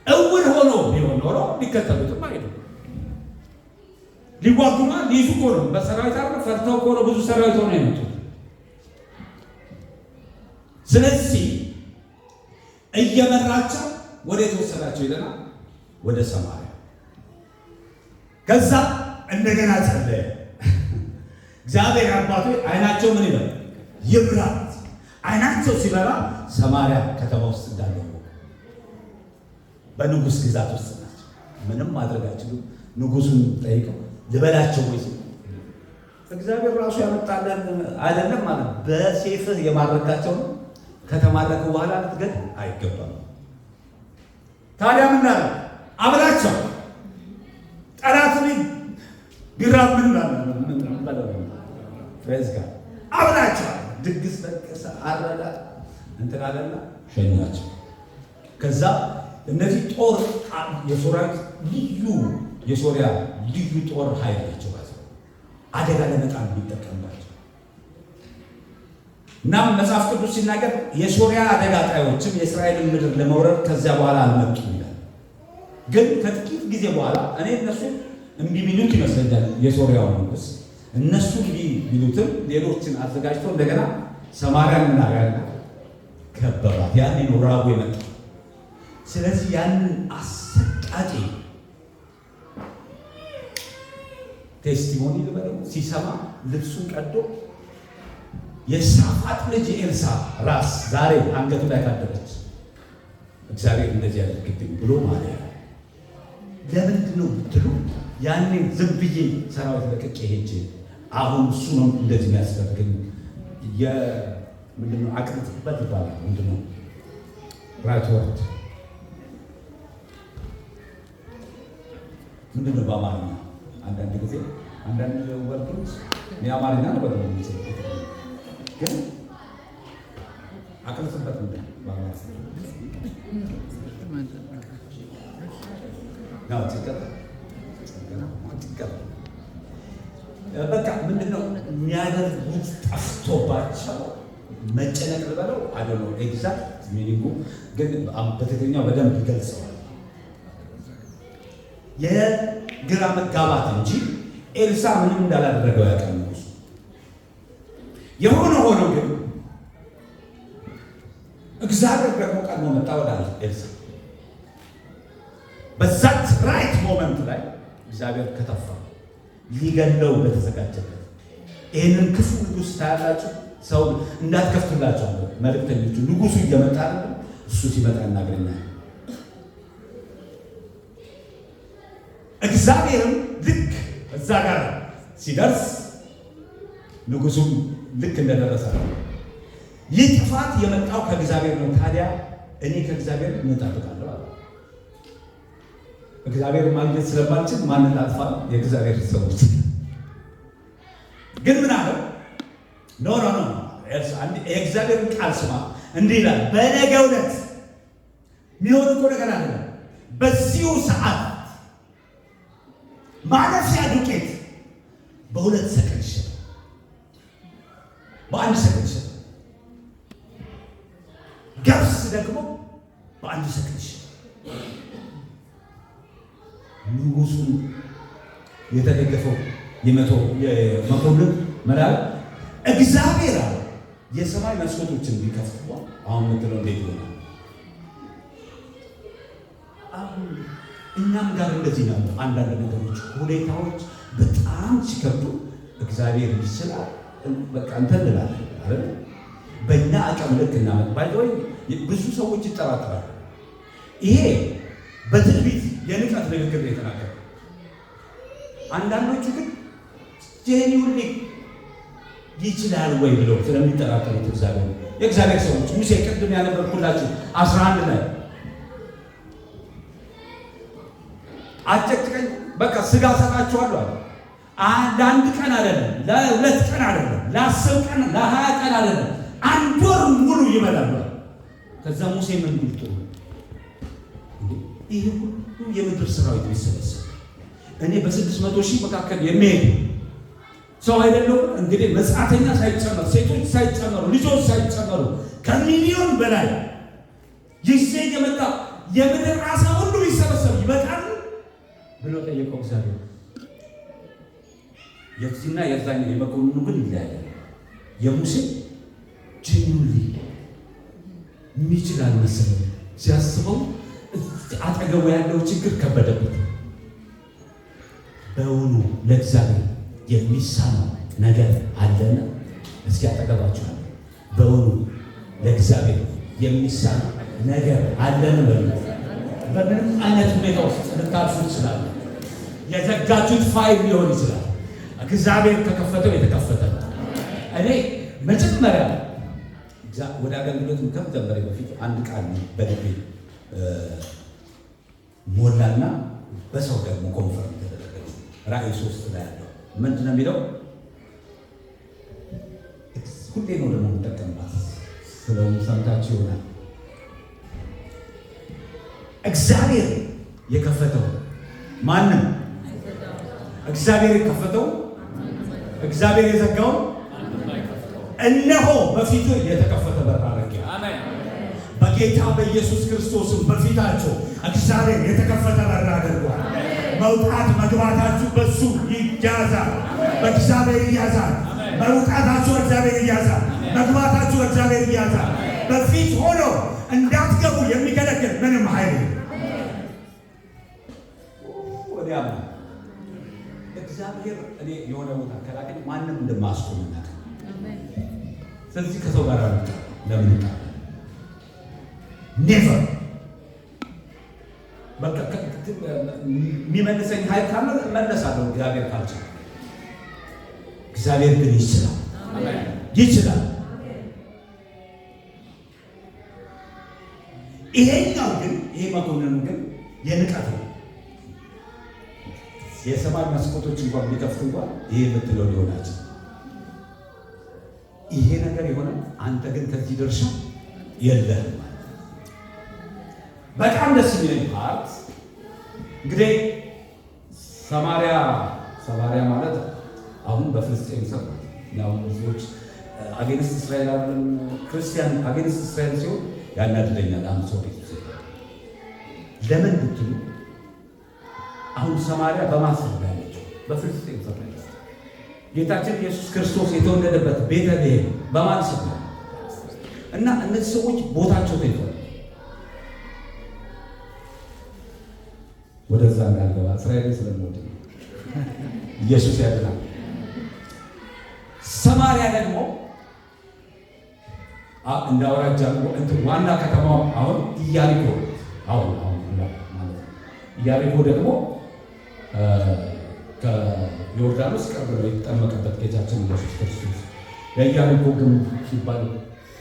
እውር ሆኖ ቢሆን ኖሮ ሊከተሉትም አይደለም። ሊዋጉማ ሊይዙ እኮ ነው። በሰራዊት አረ ፈርተው እኮ ነው ብዙ ሰራዊት ሆኖ የመጡት። ስለዚህ እየመራቸው ወደ የተወሰዳቸው ይለናል ወደ ሰማርያ። ከዛ እንደገና ጸለየ። እግዚአብሔር አባቶ አይናቸው ምን ይበል ይብራ፣ አይናቸው ሲበራ ሰማርያ ከተማ ውስጥ እንዳለ በንጉሥ ግዛት ውስጥ ናቸው። ምንም ማድረግ አይችሉም። ንጉሡን ጠይቀው ልበላቸው ወይ እግዚአብሔር ራሱ ያመጣለን አይደለም ማለት በሴፍህ የማረካቸው ነው። ከተማረኩ በኋላ ልትገድ አይገባም። ታዲያ ምን አለ? አብላቸው ጠላትን ቢራብ ምን ጋር አብላቸው ድግስ በቀሰ አረዳ እንትን አለና ሸኛቸው። ከዛ እነዚህ ጦር የሶሪያ ልዩ ጦር ኃይል ናቸው። አደጋ ለመጣል የሚጠቀምባቸው እናም መጽሐፍ ቅዱስ ሲናገር የሶሪያ አደጋ ጣዮችም የእስራኤልን ምድር ለመውረድ ከዚያ በኋላ አልመጡም ይላል። ግን ከጥቂት ጊዜ በኋላ እኔ እነሱ እምቢ ቢሉት ይመስለኛል የሶሪያው ንጉሥ እነሱ እምቢ ቢሉትም ሌሎችን አዘጋጅቶ እንደገና ሰማርያን ምን አደረገ? ከበባት። ያኔ ነው ራቡ የመጣው። ስለዚህ ያንን አሰቃቂ ቴስቲሞኒ ልበለው ሲሰማ ልብሱን ቀዶ የሳፋጥ ልጅ ኤልሳ ራስ ዛሬ አንገቱ ላይ ታደረች። እግዚአብሔር እንደዚህ ያደርግብኝ ብሎ ማለት ነው። ለምንድን ነው ብትሉ ያኔ ዝም ብዬ ሰራዊት ለቅቄ ሄጄ አሁን እሱ ነው እንደዚህ የሚያስደርገኝ ምንድነው አቅርጥበት ይባላል። ምንድነው ራይት ወርድ ምንድነው በአማርኛ? አንዳንድ ጊዜ አንዳንድ ወርዶች የአማርኛ ነው በደንብ የሚጽፉት ግን አቅርጥበት ምንድነው በአማርኛ ነው? በቃ ምንድነው የሚያደርጉት ጠፍቶባቸው መጨነቅ ልበለው አይደል? ኤግዛክት ሚኒንጉ ግን በትግርኛው በደንብ ይገልጸዋል። የግራ መጋባት እንጂ ኤልሳ ምንም እንዳላደረገው ያውቃል ንጉሡ። የሆነ ሆኖ ግን እግዚአብሔር ደግሞ ቀድሞ መጣ ወደ ኤልሳ። በዛት ራይት ሞመንት ላይ እግዚአብሔር ከተፋ ሊገለው በተዘጋጀበት ይህንን ክፉ ንጉሥ ታያላችሁ። ሰው እንዳትከፍቱላቸው መልእክተኞቹ ንጉሡ እየመጣ ነው። እሱ ሲመጣ እናገኛለን። እግዚአብሔርም ልክ እዛ ጋር ሲደርስ ንጉሡም ልክ እንደደረሰ ነው። ይህ ጥፋት የመጣው ከእግዚአብሔር ነው። ታዲያ እኔ ከእግዚአብሔር እንጠብቃለሁ አለ። እግዚአብሔር ማግኘት ስለማልችል ማንን ላጥፋ? የእግዚአብሔር ሰዎች ግን ምን አለው? ኖ የእግዚአብሔርን ቃል ስማ። እንዲህ ይላል፣ በነገው ዕለት የሚሆን እኮ ነገር አለ። በዚሁ ሰዓት ማለፊያ ዱቄት በ2 ሰከንድ ይሸጣል፣ በ1 ሰከንድ ይሸጣል። ገብስ ደግሞ በ1 ሰከንድ ይሸጣል። ንጉሡን የተደገፈው የመኮንን መላል እግዚአብሔር አለ የሰማይ መስኮቶችን ቢከፍቱ አሁን ምትለው እንዴት ይሆናል? አሁን እኛም ጋር እንደዚህ ነው። አንዳንድ ነገሮች ሁኔታዎች በጣም ሲከብዱ እግዚአብሔር ይችላል በቃ እንትን እንላለን አይደል? በእኛ አቅም ልክ ባይዘወይ ብዙ ሰዎች ይጠራጠራሉ። ይሄ በትንቢት የንቀት ንግግር ነው የተናገረው። አንዳንዶቹ ግን ጄኒውንሊ ይችላል ወይ ብለው ስለሚጠራጠሩት የእግዚአብሔር ሰዎች ሙሴ ቅድም ያነበብኩላችሁ 11 ላይ አጨቅጭቀኝ በቃ ስጋ ሰጣችኋለሁ አለ። ለአንድ ቀን አይደለም፣ ለ2 ቀን አይደለም፣ ለ10 ቀን ለ20 ቀን አይደለም፣ 1 ወር ሙሉ ይበላሉ። ከዛ ሙሴ ምን ብልጡ ይሄ ሁሉ የምድር ሰራዊት ቢሰበሰብ እኔ በ600,000 መካከል የሚሄድ ሰው አይደለም እንግዲህ መጻተኛ ሳይጨመር ሴቶች ሳይጨመሩ ልጆች ሳይጨመሩ ከሚሊዮን በላይ ይዤ የመጣ የምድር አሳ ሁሉ ቢሰበሰብ ይበቃል ብሎ ጠየቀው እግዚአብሔር። የዚህና የዛኛው የመኮንኑ ግን ይለያያል። የሙሴ ጅኑሊ የሚችል አልመሰለም። ሲያስበው አጠገቡ ያለው ችግር ከበደበት። በእውኑ ለእግዚአብሔር የሚሳነው ነገር አለና? እስኪ አጠገባችኋል። በእውኑ ለእግዚአብሔር የሚሳን ነገር አለን በሉ። በምንም አይነት ሁኔታ ውስጥ ልታልፉ ይችላል። የዘጋችሁት ፋይል ሊሆን ይችላል። እግዚአብሔር ከከፈተው የተከፈተ ነው። እኔ መጀመሪያ ወደ አገልግሎት ከመጀመሬ በፊት አንድ ቃል በልቤ ሞላና በሰው ደግሞ ኮንፈርም ተደረገ። ራእይ 3 ላይ ያለው ምንድን ነው የሚለው? ሁሌ ነው ደግሞ የምጠቀምባት ስለሆነ ሰምታችሁ ይሆናል። እግዚአብሔር የከፈተው ማንም እግዚአብሔር የከፈተው እግዚአብሔር የዘጋው እነሆ በፊቱ የተከፈተ በር አደረገ። በጌታ በኢየሱስ ክርስቶስም በፊታቸው እግዚአብሔር የተከፈተ በር አድርጓል። መውጣት መግባታችሁ በሱ ይያዛል፣ በእግዚአብሔር ይያዛል። መውጣታችሁ እግዚአብሔር ይያዛል፣ መግባታችሁ እግዚአብሔር ይያዛል። በፊት ሆኖ እንዳትገቡ የሚከለክል ምንም ኃይል ወዲያ እግዚአብሔር እኔ የሆነ ቦታ ከላከኝ ማንም እንደማስቆም እናቀ ስለዚህ ከሰው ጋር አልወጣ ለምን ጣ ኔቨር በቃ የሚመልሰኝ ኃይል ካለ እመለሳለሁ። እግዚአብሔር ካልቻለ እግዚአብሔር ግን ይችላል፣ ይችላል። ይሄኛው ግን ይሄ መኮንኑ ግን የንቀት ነው። የሰማይ መስኮቶች እንኳን ቢከፍቱ እንኳን ይሄ የምትለው ሊሆናቸው ይሄ ነገር የሆነ አንተ ግን ከዚህ ድርሻ የለህም። በጣም ደስ የሚለኝ ፓርት እንግዲህ ሰማሪያ ማለት አሁን በፍልስጤም ሰው ያው ብዙዎች አጌንስት እስራኤል አይደለም ክርስቲያን አጌንስት እስራኤል ሲሆን ያናድደኛል። አንድ ሰው ቤት ለምን ብትሉ አሁን ሰማሪያ በማስር ላይ ያለችው በፍልስጤም ሰው ላይ ጌታችን ኢየሱስ ክርስቶስ የተወለደበት ቤተልሔም በማን ስም ነው? እና እነዚህ ሰዎች ቦታቸው ተይቷል። ወደዛ እንዳልገባ እስራኤልን ስለምወድ ኢየሱስ ያድናል። ሰማሪያ ደግሞ እንዳወራጃ ዋና ከተማው አሁን ኢያሪኮ አሁን ማለት ኢያሪኮ ደግሞ ከዮርዳኖስ ቀብሮ የተጠመቀበት ጌታችን ኢየሱስ ክርስቶስ የኢያሪኮ ግንብ ሲባል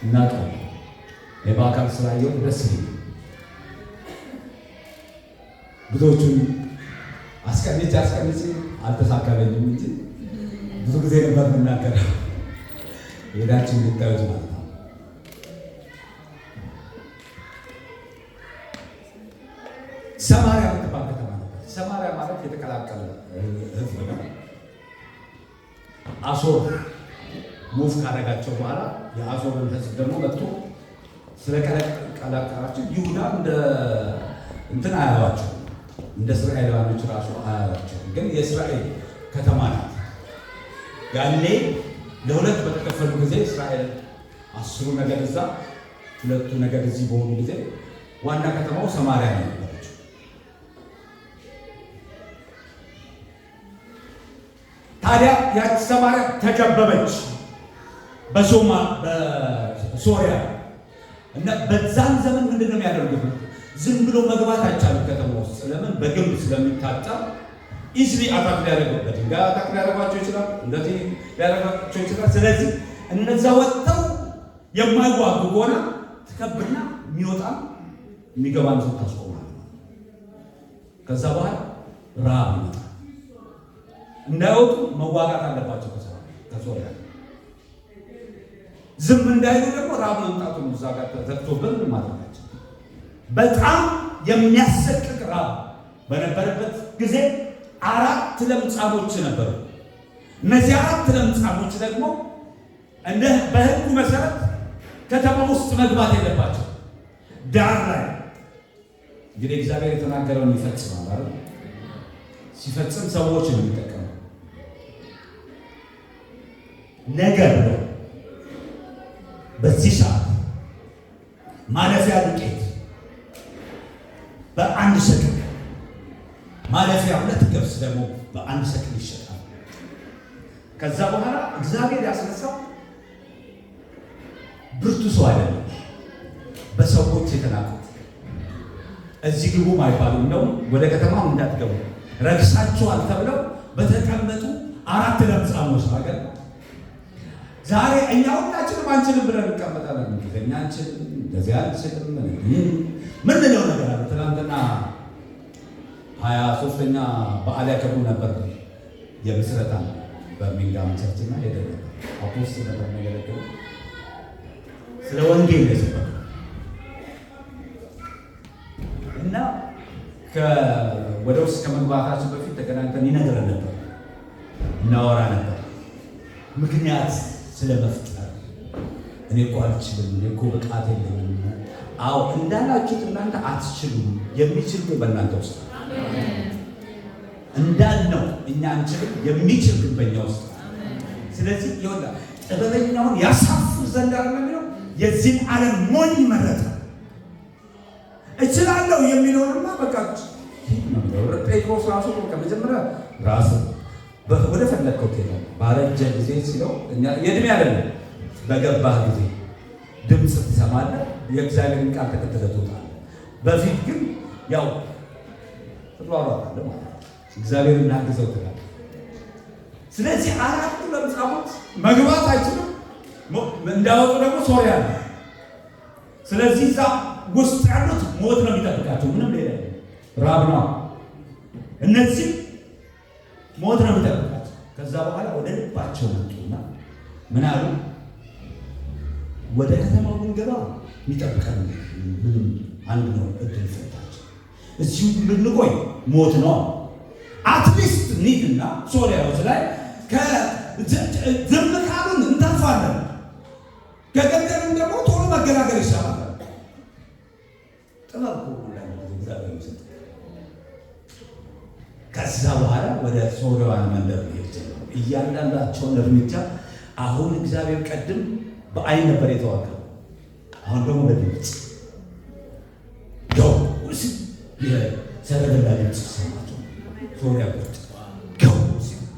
እናውቃለን። በአካል ስላየው ደስ ይላል። ብዙዎቹን አስቀንጬ አልተሳካለኝም እንጂ ብዙ ጊዜ ነበር የምናገረው። ሄዳችሁ ልታዩት ማለት ነው። ሰማሪያ የምትባል ከተማ ነበር። ሰማሪያ ማለት የተቀላቀለ ሕዝብ ነው። አሶር ሙቭ ካደረጋቸው በኋላ የአሶርን ሕዝብ ደግሞ መጥቶ ስለቀላቀላቸው ይሁዳ እንደ እንትን አያዋቸው እንደ እስራኤላውያኖች ራሱ አያዋቸው። ግን የእስራኤል ከተማ ናት። ያኔ ለሁለት በተከፈሉ ጊዜ እስራኤል 10 ነገድ እዛ 2 ነገድ እዚህ በሆኑ ጊዜ ዋና ከተማው ሰማሪያ ነው ነበረችው። ታዲያ ያቺ ሰማሪያ ተከበበች በሶሪያ እና በዛን ዘመን ምንድን ነው የሚያደርጉት? ዝም ብሎ መግባት አይቻልም ከተማ ውስጥ። ለምን? በግንብ ስለሚታጠር ኢዝሊ አታክ ሊያደርገው በድንጋይ አታክ ሊያደርጓቸው ይችላል፣ እንደዚህ ሊያደርጓቸው ይችላል። ስለዚህ እነዛ ወጥተው የማይዋጉ ከሆነ ትከብና የሚወጣ የሚገባን ሰው ታስቆማል። ከዛ በኋላ ረሃብ ይመጣል። እንዳይወጡ መዋጋት አለባቸው ከሶሪያ። ዝም እንዳይሉ ደግሞ ረሃብ መምጣቱን እዛ ጋር ተዘግቶብን ማድረጋቸው በጣም የሚያሰቅቅ ረሃብ በነበረበት ጊዜ 4 ለምጻሞች ነበሩ። እነዚህ 4 ለምጻሞች ደግሞ እንደ በሕጉ መሰረት ከተማ ውስጥ መግባት የለባቸው። ዳር ላይ እንግዲህ እግዚአብሔር የተናገረውን ይፈጽማል አይደል? ሲፈጽም ሰዎች ነው የሚጠቀሙ ነገር ነው። በዚህ ሰዓት ማለፊያ ዱቄት በ1 ሰቅል ማለፊያ 2 ገብስ ደግሞ በ1 ሰቅል ይሸጣል። ከዛ በኋላ እግዚአብሔር ያስነሳው ብርቱ ሰው አይደለም። የተናቁት። እዚህ ግቡ አይባሉም ነው፣ ወደ ከተማው እንዳትገቡ ረክሳችኋል ተብለው በተቀመጡ 4 ለምጻሞች ሀገር ዛሬ እኛ ሁላችንም አንችልም ብለን እንቀመጣለን። እንግሊዝኛ አንችልም፣ እንደዚህ አንችልም፣ ምን ነው ነገር አለ። ትናንትና 23ኛ በዓል ያከብሩ ነበር የምስረታ በርሚንግሃም ቸርችና ሄደ አፖስቶል ነበር ነገረው ስለ ወንጌል ነው እና ወደ ውስጥ ከመግባታችን በፊት ተገናኝተን ይነግረን ነበር፣ እናወራ ነበር ምክንያት ስለመፍጠር። እኔ እኮ አልችልም፣ እኔ እኮ ብቃት የለኝም። አዎ እንዳላችሁት እናንተ አትችሉም፣ የሚችል ግን በእናንተ ውስጥ እንዳልነው እኛ አንችልም፣ የሚችል ግን በእኛ ውስጥ። ስለዚህ ይወዳ ጥበበኛውን ያሳፍር ዘንድ ነው የዚህን ዓለም ሞኝ መረጠ። እችላለሁ የሚለውንማ በቃ ጴጥሮስ ራሱ ከመጀመሪያ ራሱ ወደ ፈለግከው ትሄዳለህ ባረጀ ጊዜ ሲለው የእድሜ አይደለም በገባህ ጊዜ ድምፅ ትሰማለህ፣ የእግዚአብሔርን ቃል ተከትለህ ትወጣለህ። በፊት ግን ያው ትሯሯጣለህ ማለት ነው። እግዚአብሔር እናግዘው ትላለህ። ስለዚህ 4 ለምጻሞች መግባት አይችሉም፣ እንዳወጡ ደግሞ ሶርያ ነው። ስለዚህ እዛ ውስጥ ያሉት ሞት ነው የሚጠብቃቸው፣ ምንም ሌላ ራብ ነው። እነዚህ ሞት ነው የሚጠብቃቸው። ከዛ በኋላ ወደ ልባቸው መጡና ምን አሉ? ወደ ከተማው ብንገባ የሚጠብቀን ምንም አንድ ነው እድል ፈታቸው። እዚሁ ብንቆይ ሞት ነው። አትሊስት ኒድና ሶርያዎች ላይ ዝም ካሉን እንተርፋለን፣ ከገደልን ደግሞ ቶሎ መገላገል ይሻላል። ጥበብ እግዚአብሔር ይመስገን። ከዛ በኋላ ወደ ሶርያውያን መንደር ሄደ። እያንዳንዳቸውን እርምጃ አሁን እግዚአብሔር ቀድም በአይን ነበር የተዋቀው፣ አሁን ደግሞ በድምፅ የሰረገላ ድምፅ ሰማቸው። ሶርያ ቁጭ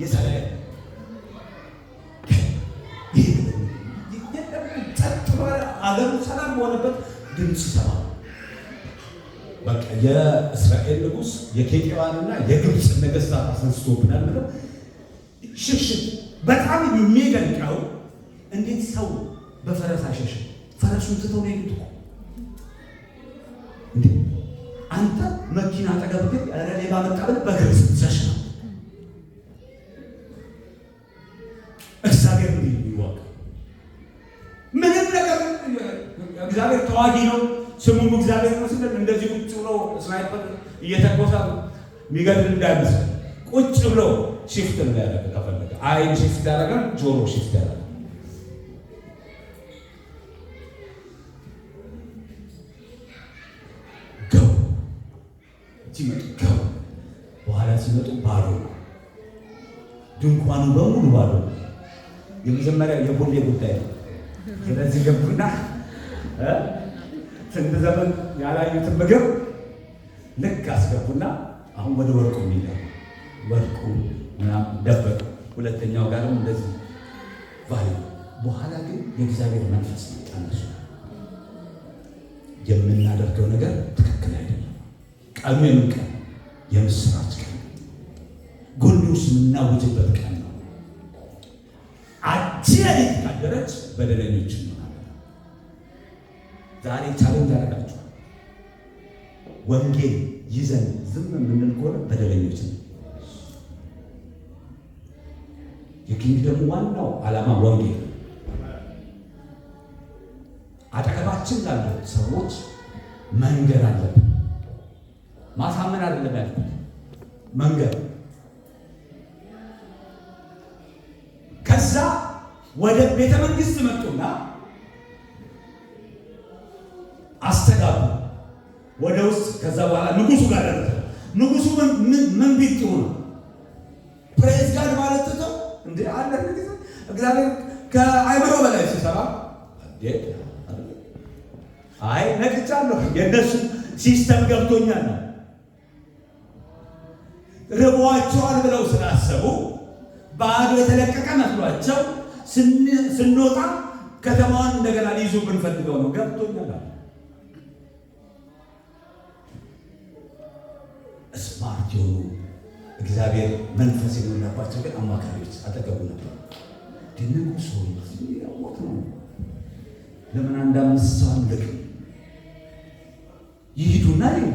የሰረገላ ጸጥ ባለ አገሩ ሰላም በሆነበት ድምፅ ይሰማል። በቃ የእስራኤል ንጉሥ የኬጢያዋንና የግብፅ ነገሥታት አስነስቶብናል ብለው ሽሽት። በጣም የሚደንቀው እንዴት ሰው በፈረስ አሸሸ? ፈረሱን ትተው ነው የሄዱት እኮ እንዴ! አንተ መኪና አጠገብ ግን ሌባ መጣ ብለህ በእግር ስትሸሽ ነው። እግዚአብሔር እንዲህ ይዋጋ። ምንም ነገር እግዚአብሔር ተዋጊ ነው፣ ስሙም እግዚአብሔር ነው ስንል እንደዚህ ቁጭ ብሎ ስናይፐር እየተኮሰ የሚገድል እንዳይመስል ቁጭ ብሎ ሽፍት እንዳያደርግ ከፈለገ አይን ሽፍት ያደርጋል፣ ጆሮ ሽፍት ያደርጋል። ገው በኋላ ሲመጡ ባዶ ድንኳኑ በሙሉ ባዶ። የመጀመሪያው የቦሌ ጉዳይ ነው። ስለዚህ ገቡና ስንት ዘመን ያላዩትን ምግብ ልክ አስገቡና አሁን ወደ ወርቁ ሚላ ወርቁ ምናምን ደበቁ። ሁለተኛው ጋርም እንደዚህ ባሉ። በኋላ ግን የእግዚአብሔር መንፈስ መጣነሱ የምናደርገው ነገር ትክክል አይደለም። ቀኑ የምን ቀን? የምስራች ቀን፣ ጎንዮስ የምናውጅበት ቀን ነው። አጀሪት ካደረች በደለኞች እንሆናለን። ዛሬ ቻሌንጅ አደረጋችኋል። ወንጌል ይዘን ዝም የምንል ከሆነ በደለኞች ነው። የኪንግደሙ ዋናው ዓላማ ወንጌል። አጠገባችን ላሉ ሰዎች መንገር አለብን። ማሳመን አይደለም ያልኩት፣ መንገር። ከዛ ወደ ቤተ መንግስት መጡና አስተጋቡ ወደ ውስጥ። ከዛ በኋላ ንጉሱ ጋር ደረሰ። ንጉሱ ምን ቢል ጥሩ ነው? ፕሬዝ ጋድ ማለት ነው እንዴ? አለ እግዚአብሔር ከአይምሮ በላይ ሲሰራ አይ ነቅቻለሁ፣ የእነሱ ሲስተም ገብቶኛል ነው። ርቧቸዋል ብለው ስላሰቡ ባዶ የተለቀቀ መስሏቸው ስንወጣ ከተማዋን እንደገና ሊይዙ ብንፈልገው ነው። ገብቶኛል። የሆኑ እግዚአብሔር መንፈስ የሞላባቸው ግን አማካሪዎች አጠገቡ ነበር። ድንቁ ሰው ያወቅ ነው። ለምን አንድ 5 ሰው ልክ ይሂዱና ይሁ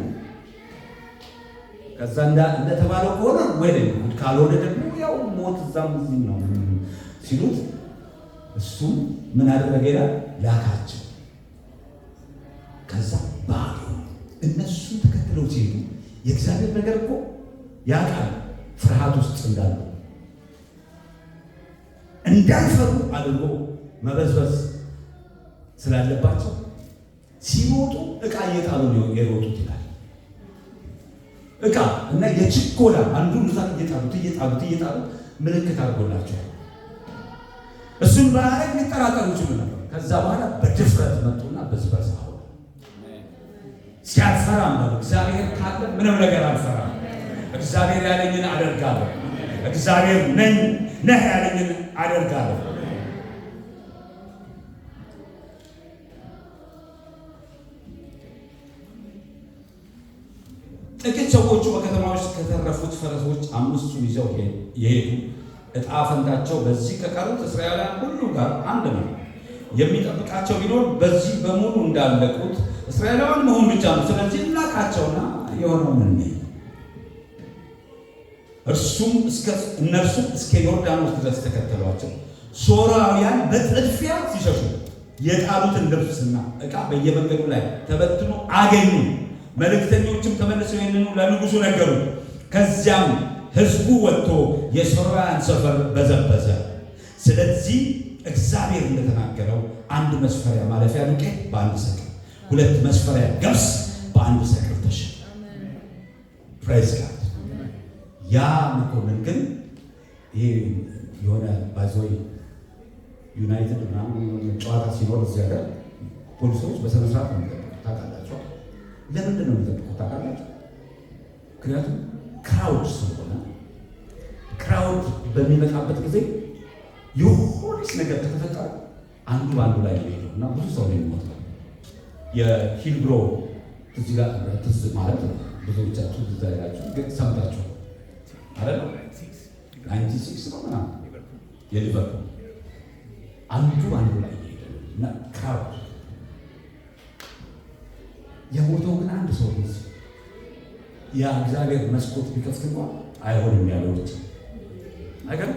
ከዛ እንደተባለው ከሆነ ወይ ይሁድ፣ ካልሆነ ደግሞ ያው ሞት እዛም እዚህ ነው ሲሉት እሱ ምን አደረገ ይላል? ላካቸው። ከዛ ባዶ እነሱ ተከትለው ሲሄዱ የእግዚአብሔር ነገር እኮ ያውቃል ፍርሃት ውስጥ እንዳሉ እንዳይፈሩ አድርጎ መበዝበዝ ስላለባቸው ሲሮጡ ዕቃ እየጣሉ ነው የሮጡት ይላል። ዕቃ እና የችኮላ አንዱን ዛት እየጣሉ ምልክት አድርጎላቸዋል። እሱን ባያረግ ሊጠራጠሩ ይችሉ ነበር። ከዛ በኋላ በድፍረት መጡና በዝበዛ ሆነ። ሲያልፈራም ነው እግዚአብሔር ካለ ምንም ነገር አልፈራም። እግዚአብሔር ያለኝን አደርጋለሁ። እግዚአብሔር ነህ ያለኝን አደርጋለሁ። ጥቂት ሰዎቹ በከተማ ውስጥ ከተረፉት ፈረሶች 5ቱን ይዘው የሄዱ ዕጣ ፈንታቸው በዚህ ከቀሩት እስራኤላውያን ሁሉ ጋር አንድ ነው። የሚጠብቃቸው ቢኖር በዚህ በሙሉ እንዳለቁት እስራኤላውያን መሆን ብቻ ነው። ስለዚህ ላካቸውና የሆነው ምን እነርሱም እስከ ዮርዳኖስ ድረስ ተከተሏቸው። ሶርያውያን በጥድፊያ ሲሸሹ የጣሉትን ልብስና ዕቃ በየመንገዱ ላይ ተበትኖ አገኙ። መልእክተኞችም ተመልሰው ይህንኑ ለንጉሡ ነገሩ። ከዚያም ሕዝቡ ወጥቶ የሶርያውያን ሰፈር በዘበዘ። ስለዚህ እግዚአብሔር እንደተናገረው 1 መስፈሪያ ማለፊያ ዱቄት በ1 ሰቅል፣ 2 መስፈሪያ ገብስ በ1 ሰቅል ተሸጠ። ፕሬዝ ጋድ። ያ መኮንን ግን ይሄ የሆነ ባይዞይ ዩናይትድ ምናምን ጨዋታ ሲኖር እዚህ ሀገር ፖሊሶች በስነ ስርዓት ነው የሚጠብቁት። ታውቃላችሁ? ለምንድን ነው የሚጠብቁት ታውቃላችሁ? ምክንያቱም ክራውድ ስለሆነ ክራውድ በሚመጣበት ጊዜ የሆነች ነገር ከተፈጠረ አንዱ በአንዱ ላይ ነው እና ብዙ ሰው ነው የሚሞተው። የሂልብሮ እዚህ ጋር ትዝ ማለት ነው። ብዙዎቻችሁ እዛ ያላችሁ ግን ሰምታችሁ አይደል? 96 ነው ምናምን የሊቨርፑል አንዱ በአንዱ ላይ ይሄዳል እና ክራውድ የሞተው ግን አንድ ሰው ነው። ያ እግዚአብሔር መስኮት ቢከፍት እንኳን አይሆንም ያለው ብቻ ነገር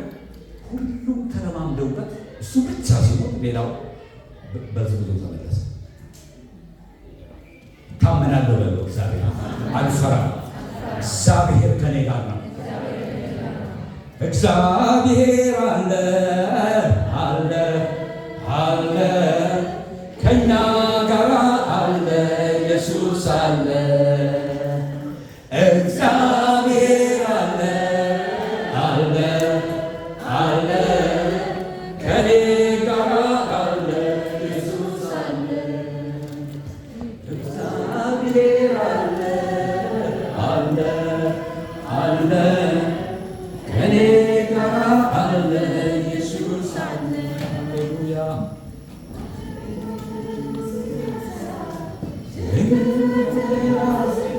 ሁሉም ተለማምደውበት እሱ ብቻ ሲሞት ሌላው በዚህ ብዙ ተመለሰ። ታመናለሁ በለው እግዚአብሔር አልፈራም። እግዚአብሔር ከኔ ጋር ነው። እግዚአብሔር አለ አለ አለ ከኛ ጋር አለ ኢየሱስ አለ። እግዚአብሔር አለ አለ አለ ከኔ ጋር አለ ኢየሱስ አለ። እግዚአብሔር አለ አለ አለ ከኔ ጋር አለ ኢየሱስ አለ። ሃሌሉያ Yeah.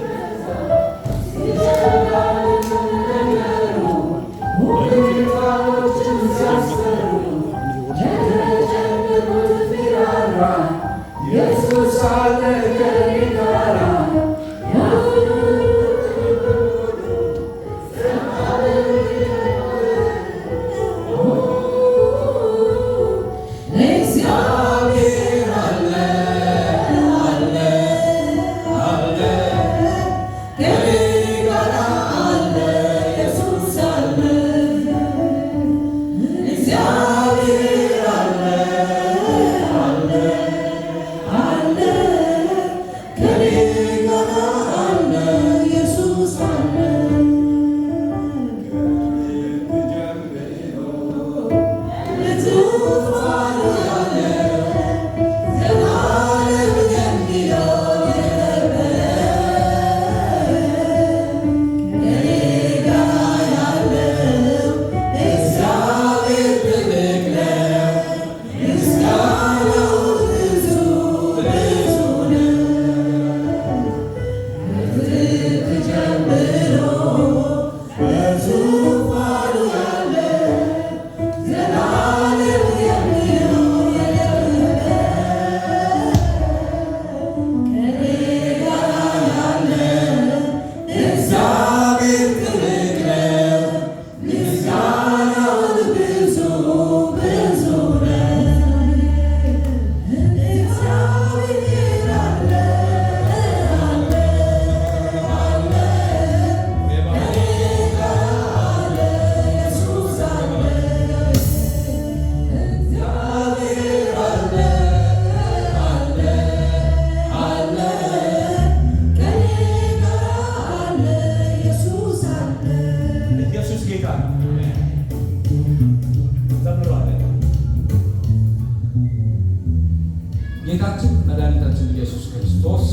ጌታችን መድኃኒታችን ኢየሱስ ክርስቶስ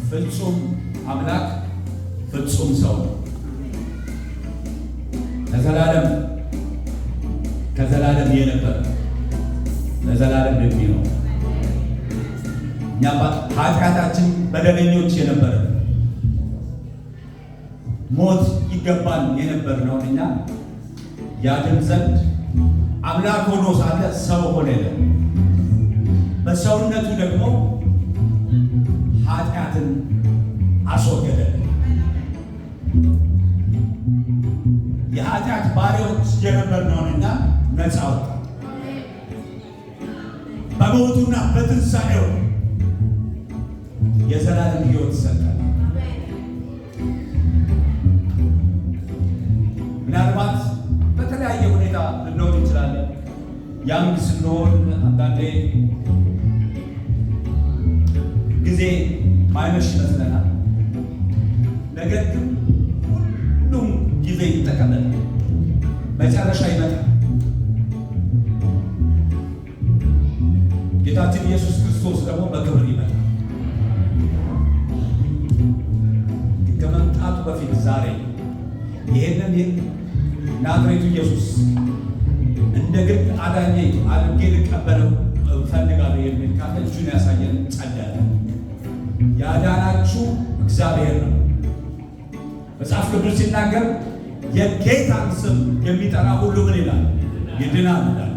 ፍጹም አምላክ ፍጹም ሰው ነው። ከዘላለም የነበረ ለዘላለም የሚኖር እኛ ኃጢአታችን በደለኞች የነበረ ሞት ይገባል የነበርነውን እኛ ያድን ዘንድ አምላክ ሆኖ ሳለ ሰው ሆነ። በሰውነቱ ደግሞ ኃጢአትን አስወገደ። የኃጢአት ባሪያዎች የነበርነውን እኛ ነፃ ወጣ። በሞቱና በትንሣኤው የዘላለም ሕይወት ሰጠን። ምናልባት በተለያየ ሁኔታ ልንሆን እንችላለን። ያንግ ስንሆን አንዳንዴ ጊዜ ማይመሽ ይመስለናል። ነገር ግን ሁሉም ጊዜ ይጠቀለላል፣ መጨረሻ ይመጣል። ጌታችን ኢየሱስ ክርስቶስ ደግሞ በክብር ይመጣል። ከመምጣቱ በፊት ዛሬ ይሄንን ናዝሬቱ ኢየሱስ እንደ ግል አዳኜ አድርጌ ልቀበለው እፈልጋለሁ የሚል ካለ እጁን ያሳየን፣ ጸልያለን። ያዳናችሁ እግዚአብሔር ነው። መጽሐፍ ቅዱስ ሲናገር የጌታን ስም የሚጠራ ሁሉ ምን ይላል? ይድናል ይላል።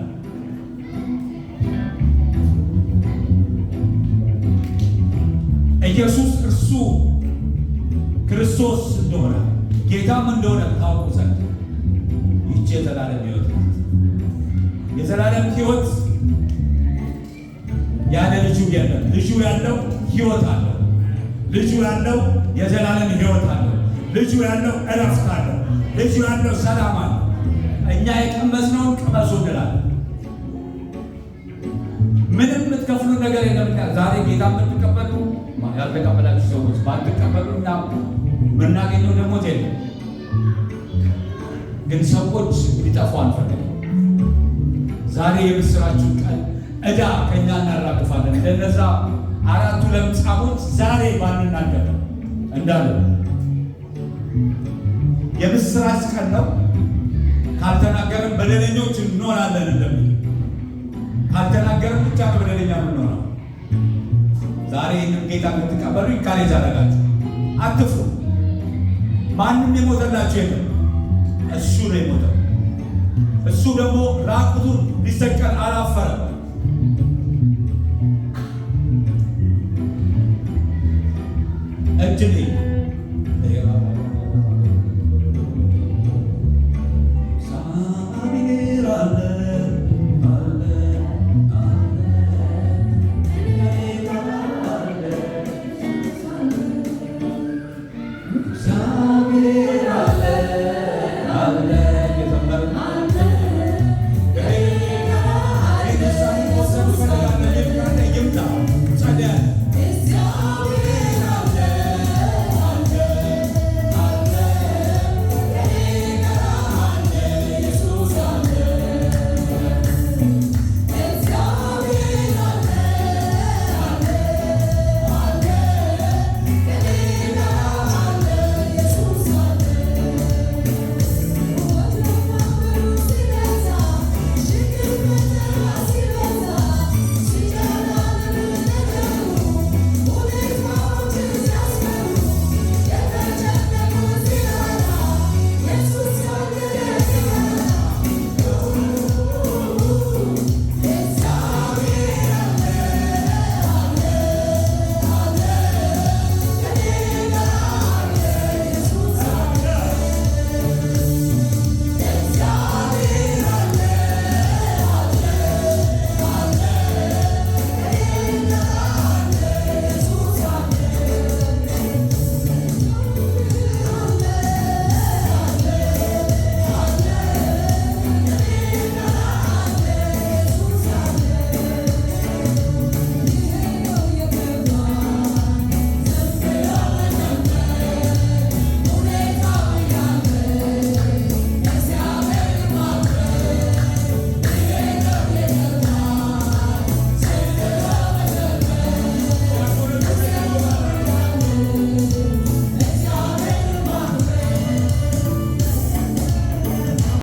ኢየሱስ እርሱ ክርስቶስ እንደሆነ ጌታም እንደሆነ ታውቁ ዘንድ ይህች የዘላለም ሕይወት ናት። የዘላለም ሕይወት ያለ ልጁ የለም። ልጁ ያለው ሕይወት አለው። ልጁ ያለው የዘላለም ሕይወት አለው። ልጁ ያለው እረፍት አለው። ልጁ ያለው ሰላም አለው። እኛ የቀመስነውን ቅመሱ እንላለን። ምንም የምትከፍሉ ነገር የለም። ዛሬ ጌታ የምትቀበሉ ያልተቀበላችሁ ሰዎች ባትቀበሉ እና የምናገኘው ደሞዝ የለም። ግን ሰዎች ሊጠፉ አንፈልግም። ዛሬ የምስራችን ቀን ዕዳ ከእኛ እናራግፋለን። እንደነዛ አራቱ ለምጻሞች ዛሬ ባንናገር እንዳለ የምስራች ቀን ነው። ካልተናገርን በደለኞች እንሆናለን እንደሚል ካልተናገርን ብቻ ነው በደለኛ የምንሆነው። ዛሬ ይህንን ጌታ የምትቀበሉ ኢንካሬጅ አደረጋችሁ። አትፍሩ። ማንም የሞተላችሁ የለም። እሱ ነው የሞተው። እሱ ደግሞ ራቁቱን ሊሰቀል አላፈረም። እድል